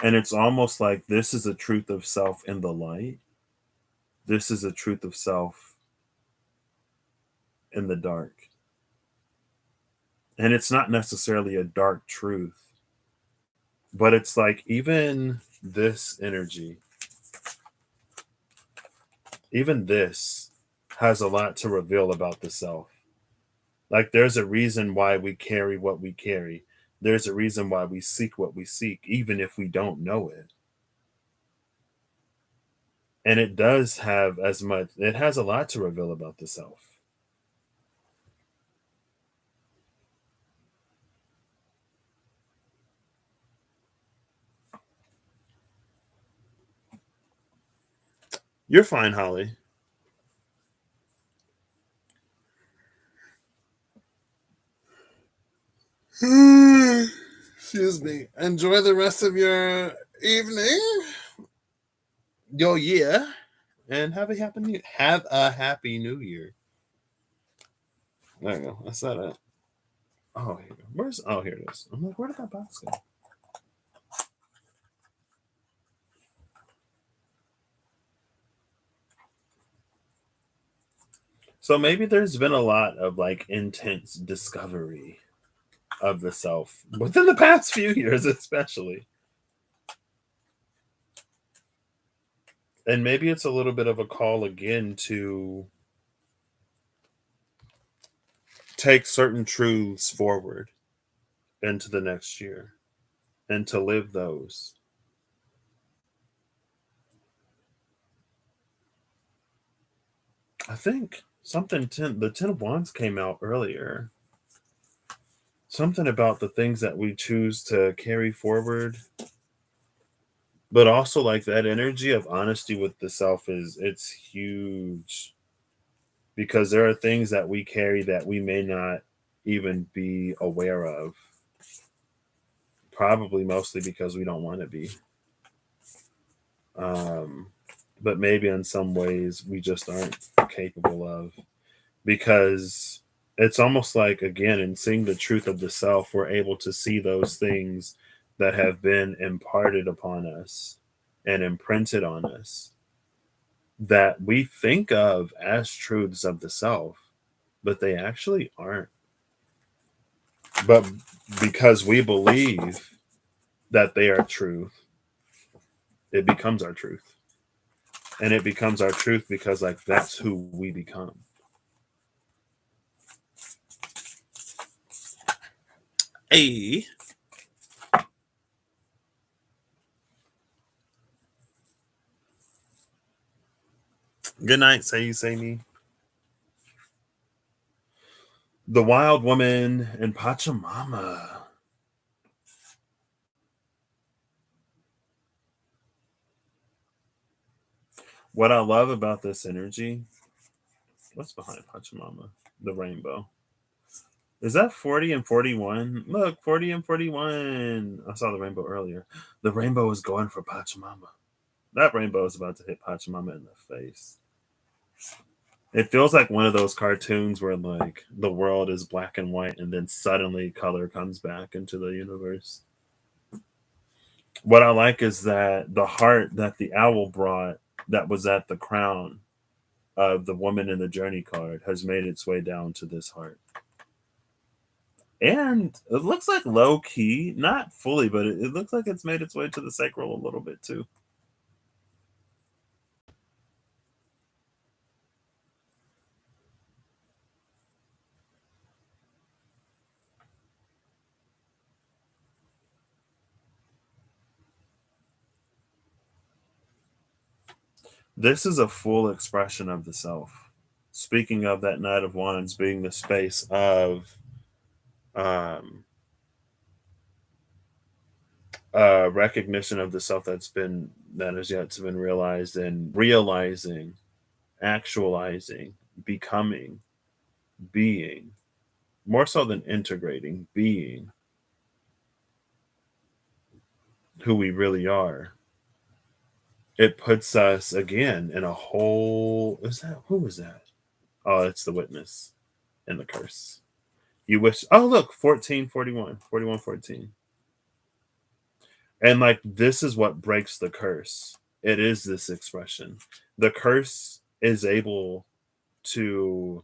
And it's almost like this is a truth of self in the light. This is a truth of self in the dark. And it's not necessarily a dark truth, but it's like even this energy, even this has a lot to reveal about the self. Like there's a reason why we carry what we carry. There's a reason why we seek what we seek, even if we don't know it. And it does have it has a lot to reveal about the self. You're fine, Holly. Excuse me. Enjoy the rest of your evening, your year, and have a happy new year. There you go. That's that. Oh, here it is. I'm like, where did that box go? So maybe there's been a lot of like intense discovery of the self within the past few years, especially. And maybe it's a little bit of a call again to take certain truths forward into the next year and to live those. I think the 10 of Wands came out earlier. Something about the things that we choose to carry forward, but also like that energy of honesty with the self it's huge, because there are things that we carry that we may not even be aware of, probably mostly because we don't want to be. um, but maybe in some ways we just aren't capable of, because it's almost like, again, in seeing the truth of the self, we're able to see those things that have been imparted upon us and imprinted on us that we think of as truths of the self, but they actually aren't. But because we believe that they are truth, it becomes our truth. And it becomes our truth because, like, that's who we become. Hey, good night, say you, say me. The Wild Woman and Pachamama. What I love about this energy, what's behind Pachamama? The rainbow. Is that 40 and 41? Look, 40 and 41. I saw the rainbow earlier. The rainbow is going for Pachamama. That rainbow is about to hit Pachamama in the face. It feels like one of those cartoons where, like, the world is black and white and then suddenly color comes back into the universe. What I like is that the heart that the owl brought, that was at the crown of the woman in the journey card, has made its way down to this heart. And it looks like low key, not fully, but it looks like it's made its way to the sacral a little bit too. This is a full expression of the self. Speaking of that Knight of Wands being the space of um, recognition of the self that has yet to been realized, and realizing, actualizing, becoming, being, more so than integrating, being who we really are. It puts us again in a whole. Is that who was that? Oh, it's the witness and the curse. You wish. Oh, look, 14, 41, 41, 14. And like, this is what breaks the curse. It is this expression. The curse is able to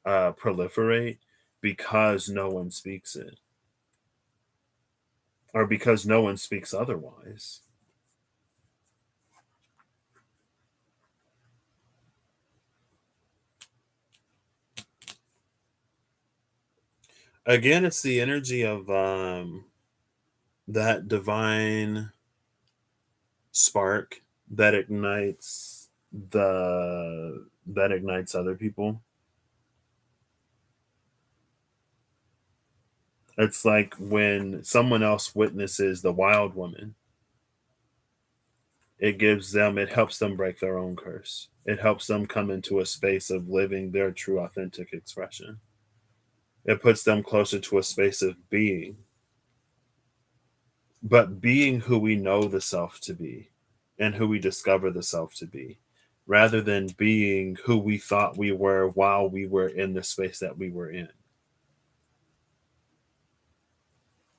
proliferate because no one speaks it, or because no one speaks otherwise. Again, it's the energy of that divine spark that ignites other people. It's like when someone else witnesses the wild woman, it helps them break their own curse. It helps them come into a space of living their true authentic expression. It puts them closer to a space of being, but being who we know the self to be and who we discover the self to be, rather than being who we thought we were while we were in the space that we were in.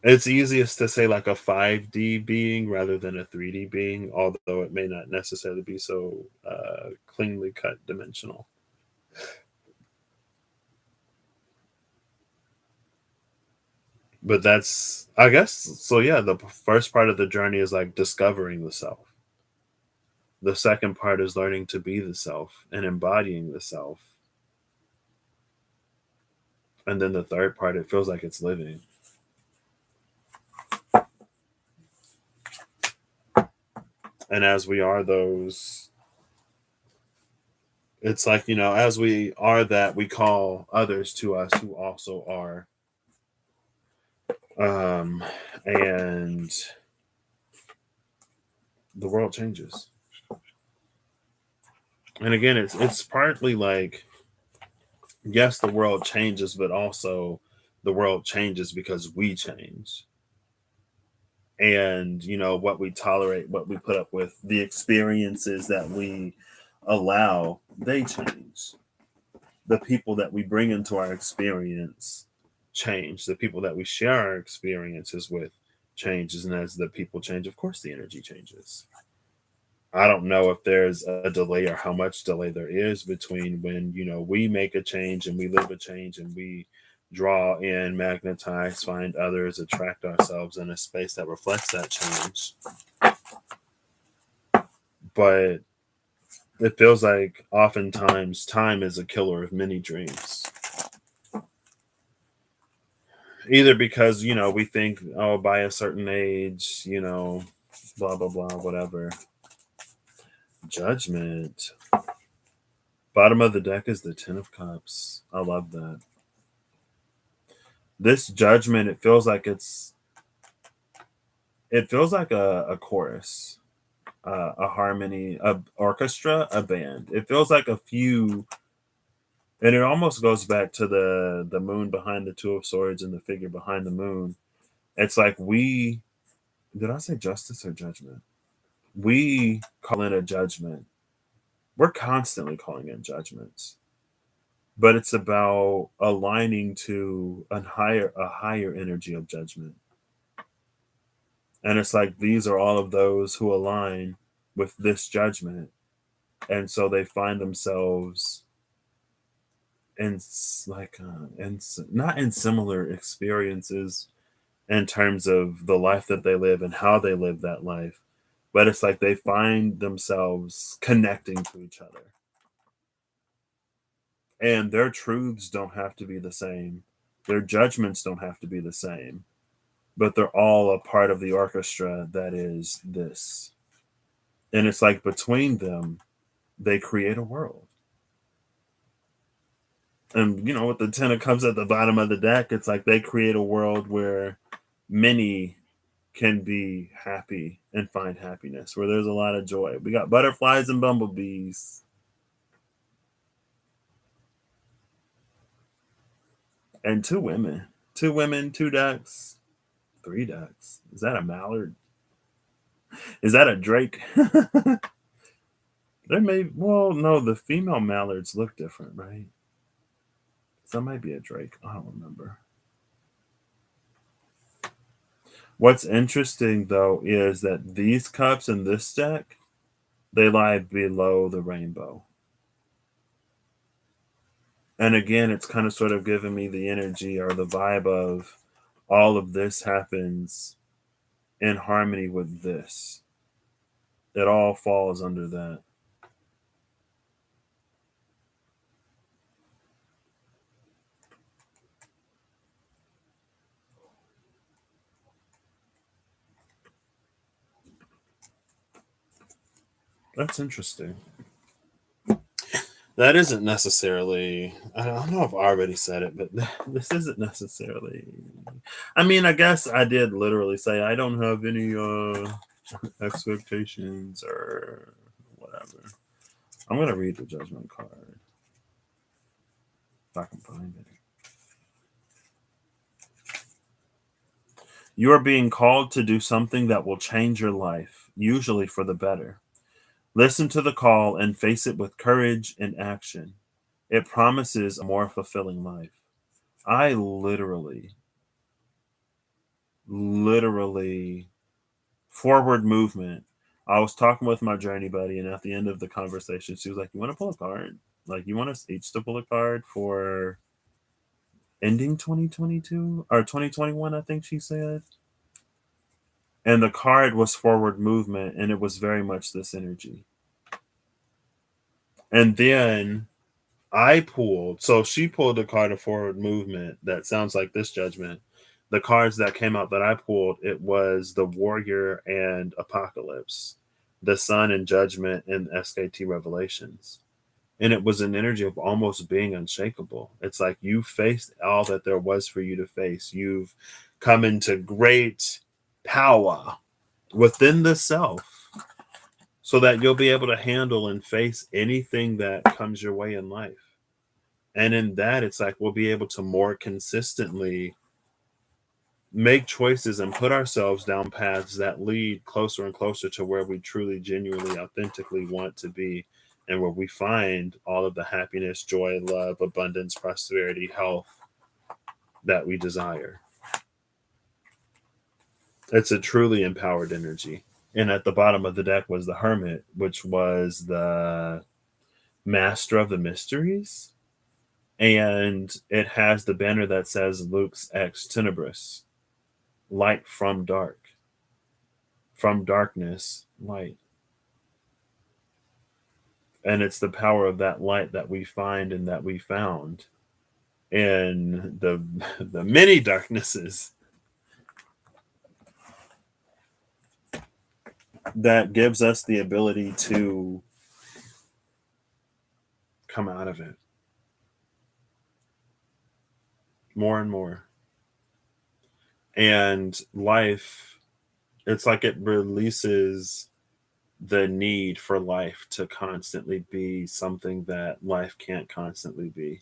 It's easiest to say like a 5D being rather than a 3D being, although it may not necessarily be so cleanly cut dimensional. But that's, I guess, so yeah, the first part of the journey is like discovering the self. The second part is learning to be the self and embodying the self. And then the third part, it feels like it's living. And as we are those, it's like, as we are that, we call others to us who also are. And the world changes. And again, it's partly like, yes, the world changes, but also the world changes because we change. And what we tolerate, what we put up with, the experiences that we allow, they change. The people that we bring into our experience change. The people that we share our experiences with changes. And as the people change, of course the energy changes. I don't know if there's a delay or how much delay there is between when, we make a change and we live a change and we draw in, magnetize, find others, attract ourselves in a space that reflects that change. But it feels like oftentimes time is a killer of many dreams. Either because, we think, oh, by a certain age, blah, blah, blah, whatever. Judgment. Bottom of the deck is the Ten of Cups. I love that. This judgment, it feels like a chorus, a harmony, a orchestra, a band. It feels like a few, and it almost goes back to the moon behind the Two of Swords and the figure behind the moon. It's like did I say justice or judgment? We call in a judgment. We're constantly calling in judgments, but it's about aligning to a higher energy of judgment. And it's like these are all of those who align with this judgment. And so they find themselves in not in similar experiences in terms of the life that they live and how they live that life, but it's like they find themselves connecting to each other. And their truths don't have to be the same. Their judgments don't have to be the same, but they're all a part of the orchestra that is this. And it's like between them, they create a world. And with the Ten of Cups at the bottom of the deck, it's like they create a world where many can be happy and find happiness, where there's a lot of joy. We got butterflies and bumblebees. And two women. Two women, two ducks, three ducks. Is that a mallard? Is that a drake? No, the female mallards look different, right? So that might be a drake. I don't remember. What's interesting though is that these cups in this deck, they lie below the rainbow. And again, it's kind of sort of giving me the energy or the vibe of all of this happens in harmony with this. It all falls under that. That's interesting. That isn't necessarily, I don't know if I already said it, but this isn't necessarily, I mean, I guess I did literally say I don't have any expectations or whatever. I'm going to read the judgment card if I can find it. You are being called to do something that will change your life, usually for the better. Listen to the call and face it with courage and action. It promises a more fulfilling life. I literally, forward movement. I was talking with my journey buddy, and at the end of the conversation, she was like, "You want to pull a card? Like, you want us each to pull a card for ending 2022 or 2021?" I think she said. And the card was forward movement, and it was very much this energy. And then I pulled, so she pulled a card of forward movement that sounds like this judgment. The cards that came out that I pulled, it was the Warrior and Apocalypse, the Sun and Judgment, and SKT Revelations. And it was an energy of almost being unshakable. It's like you faced all that there was for you to face. You've come into great power within the self so that you'll be able to handle and face anything that comes your way in life. And in that, it's like we'll be able to more consistently make choices and put ourselves down paths that lead closer and closer to where we truly, genuinely, authentically want to be, and where we find all of the happiness, joy, love, abundance, prosperity, health that we desire. It's a truly empowered energy. And at the bottom of the deck was the Hermit, which was the master of the mysteries. And it has the banner that says Lux ex tenebris, light from dark, from darkness, light. And it's the power of that light that we find and that we found in the many darknesses that gives us the ability to come out of it more and more. And life, it's like it releases the need for life to constantly be something that life can't constantly be.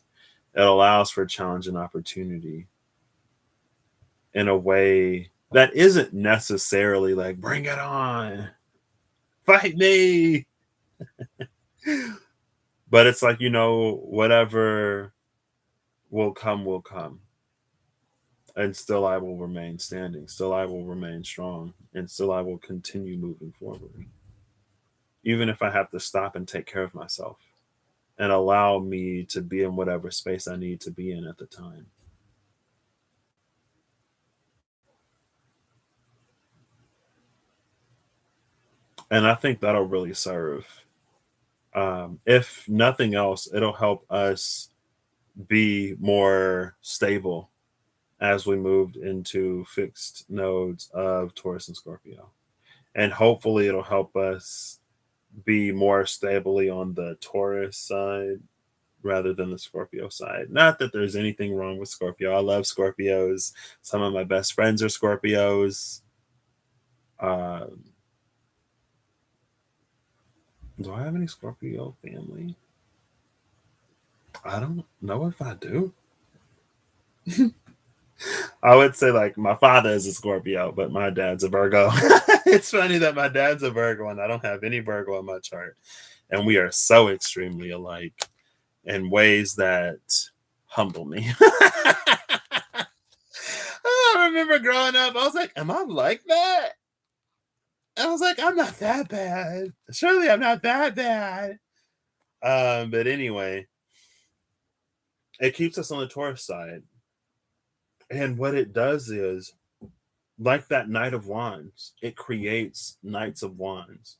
It allows for challenge and opportunity in a way that isn't necessarily like, bring it on, fight me. But it's like, whatever will come, will come. And still I will remain standing. Still I will remain strong. And still I will continue moving forward. Even if I have to stop and take care of myself and allow me to be in whatever space I need to be in at the time. And I think that'll really serve. If nothing else, it'll help us be more stable as we moved into fixed nodes of Taurus and Scorpio. And hopefully it'll help us be more stably on the Taurus side rather than the Scorpio side. Not that there's anything wrong with Scorpio. I love Scorpios. Some of my best friends are Scorpios. Do I have any Scorpio family? I don't know if I do. I would say like my father is a Scorpio, but my dad's a Virgo. It's funny that my dad's a Virgo and I don't have any Virgo in my chart. And we are so extremely alike in ways that humble me. I remember growing up, I was like, am I like that? And I was like, I'm not that bad. Surely I'm not that bad. But anyway, it keeps us on the Taurus side. And what it does is, like that Knight of Wands, it creates Knights of Wands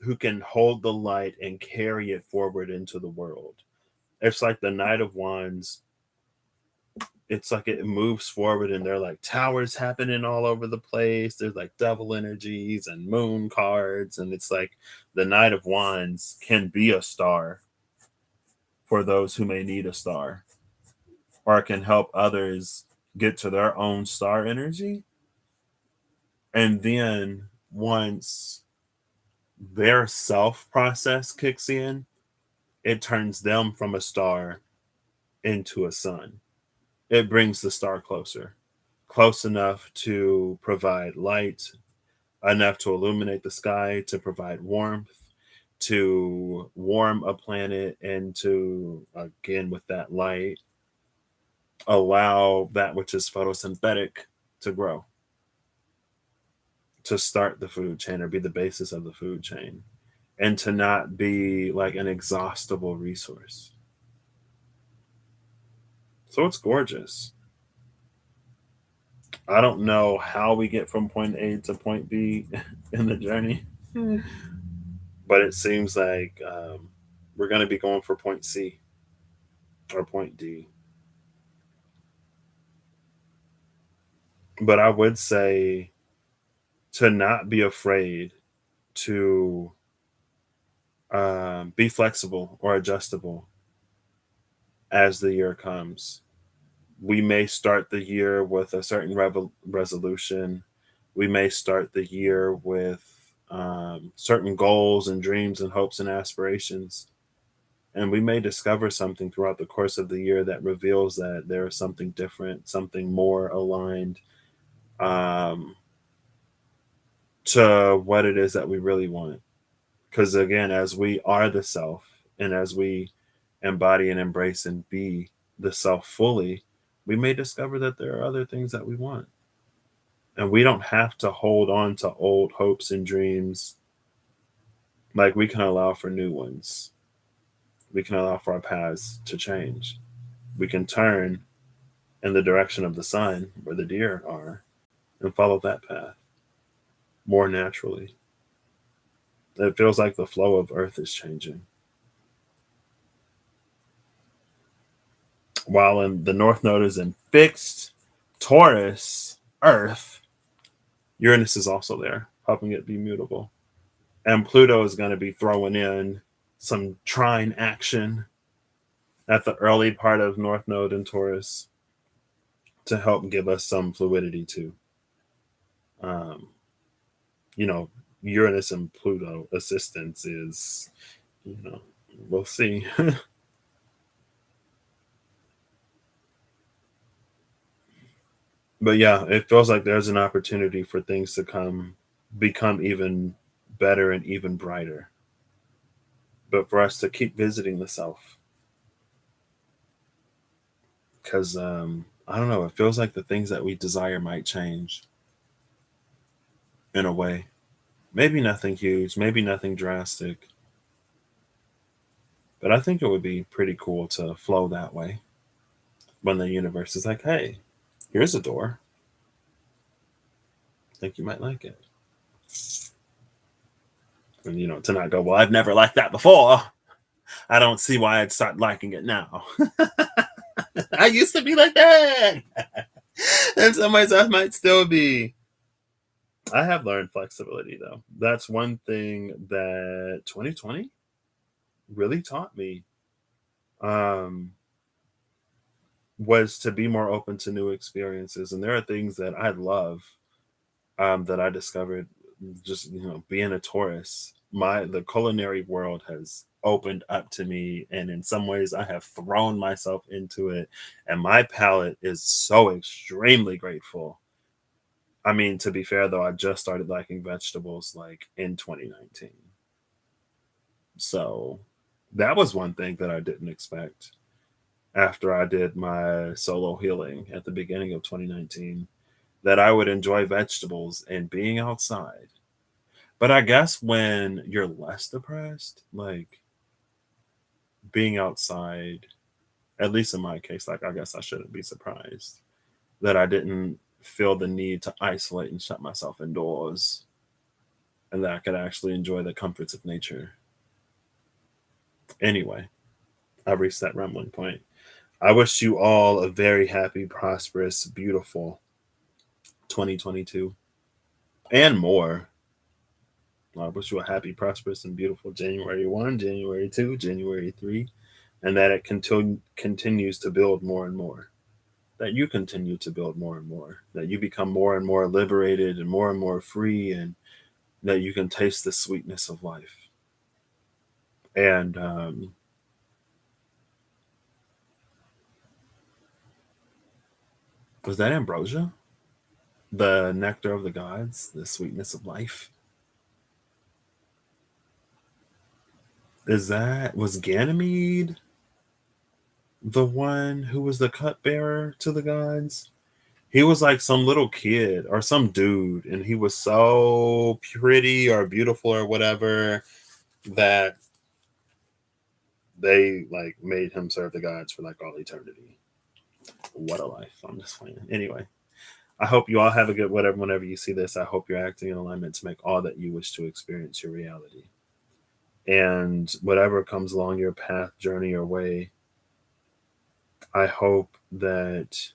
who can hold the light and carry it forward into the world. It's like the Knight of Wands, it's like it moves forward and there are like towers happening all over the place. There's like double energies and moon cards. And it's like the Knight of Wands can be a star for those who may need a star, or it can help others get to their own star energy. And then once their self process kicks in, it turns them from a star into a sun. It brings the star closer, close enough to provide light, enough to illuminate the sky, to provide warmth, to warm a planet, and to, again, with that light, allow that which is photosynthetic to grow, to start the food chain or be the basis of the food chain, and to not be like an exhaustible resource. So it's gorgeous. I don't know how we get from point A to point B in the journey, but it seems like We're going to be going for point C or point D. But I would say to not be afraid to be flexible or adjustable as the year comes. We may start the year with a certain resolution. We may start the year with certain goals and dreams and hopes and aspirations. And we may discover something throughout the course of the year that reveals that there is something different, something more aligned um, to what it is that we really want. Because again, as we are the self and as we embody and embrace and be the self fully, we may discover that there are other things that we want. And we don't have to hold on to old hopes and dreams. Like we can allow for new ones. We can allow for our paths to change. We can turn in the direction of the sun where the deer are and follow that path more naturally. It feels like the flow of earth is changing. While in the North Node is in fixed Taurus, Earth, Uranus is also there, helping it be mutable. And Pluto is going to be throwing in some trine action at the early part of North Node in Taurus to help give us some fluidity too. Um, you know, Uranus and Pluto assistance is, we'll see. But yeah, it feels like there's an opportunity for things to become even better and even brighter. But for us to keep visiting the self, because I don't know, it feels like the things that we desire might change in a way. Maybe nothing huge, maybe nothing drastic, but I think it would be pretty cool to flow that way when the universe is like, hey, here's a door. I think you might like it. And, to not go, well, I've never liked that before. I don't see why I'd start liking it now. I used to be like that. And some ways I might still be. I have learned flexibility, though. That's one thing that 2020 really taught me. Um, was to be more open to new experiences. And there are things that I love that I discovered just being a Taurus. The culinary world has opened up to me, and in some ways I have thrown myself into it, and my palate is so extremely grateful. I mean, to be fair though, I just started liking vegetables like in 2019. So that was one thing that I didn't expect after I did my solo healing at the beginning of 2019, that I would enjoy vegetables and being outside. But I guess when you're less depressed, like being outside, at least in my case, like I guess I shouldn't be surprised that I didn't feel the need to isolate and shut myself indoors and that I could actually enjoy the comforts of nature. Anyway, I've reached that rambling point. I wish you all a very happy, prosperous, beautiful 2022 and more. I wish you a happy, prosperous, and beautiful January 1, January 2, January 3, and that it continues to build more and more. That you continue to build more and more. That you become more and more liberated and more free, and that you can taste the sweetness of life. And was that ambrosia? The nectar of the gods, the sweetness of life. Was Ganymede the one who was the cupbearer to the gods? He was like some little kid or some dude, and he was so pretty or beautiful or whatever that they like made him serve the gods for like all eternity. What a life. I'm just playing. Anyway, I hope you all have a good whenever you see this. I hope you're acting in alignment to make all that you wish to experience your reality. And whatever comes along your path, journey, or way, I hope that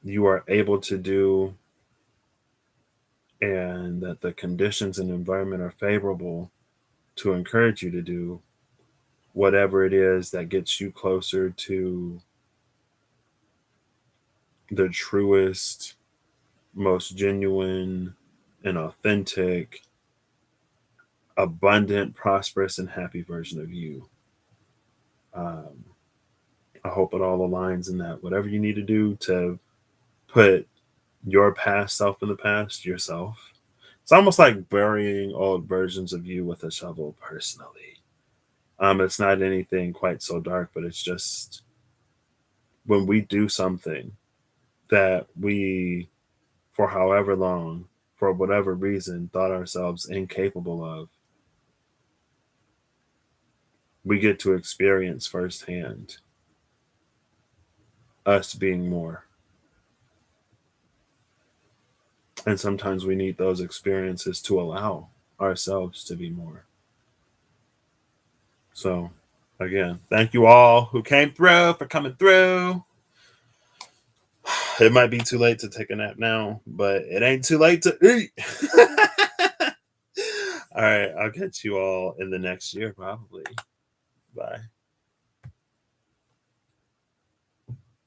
you are able to do, and that the conditions and environment are favorable to encourage you to do whatever it is that gets you closer to the truest, most genuine, and authentic, abundant, prosperous, and happy version of you. Um, I hope it all aligns in that. Whatever you need to do to put your past self in the past, yourself. It's almost like burying old versions of you with a shovel, personally. It's not anything quite so dark, but it's just when we do something that we, for however long, for whatever reason, thought ourselves incapable of, we get to experience firsthand us being more. And sometimes we need those experiences to allow ourselves to be more. So, again, thank you all who came through for coming through. It might be too late to take a nap now, but it ain't too late to eat. All right, I'll catch you all in the next year, probably. Bye.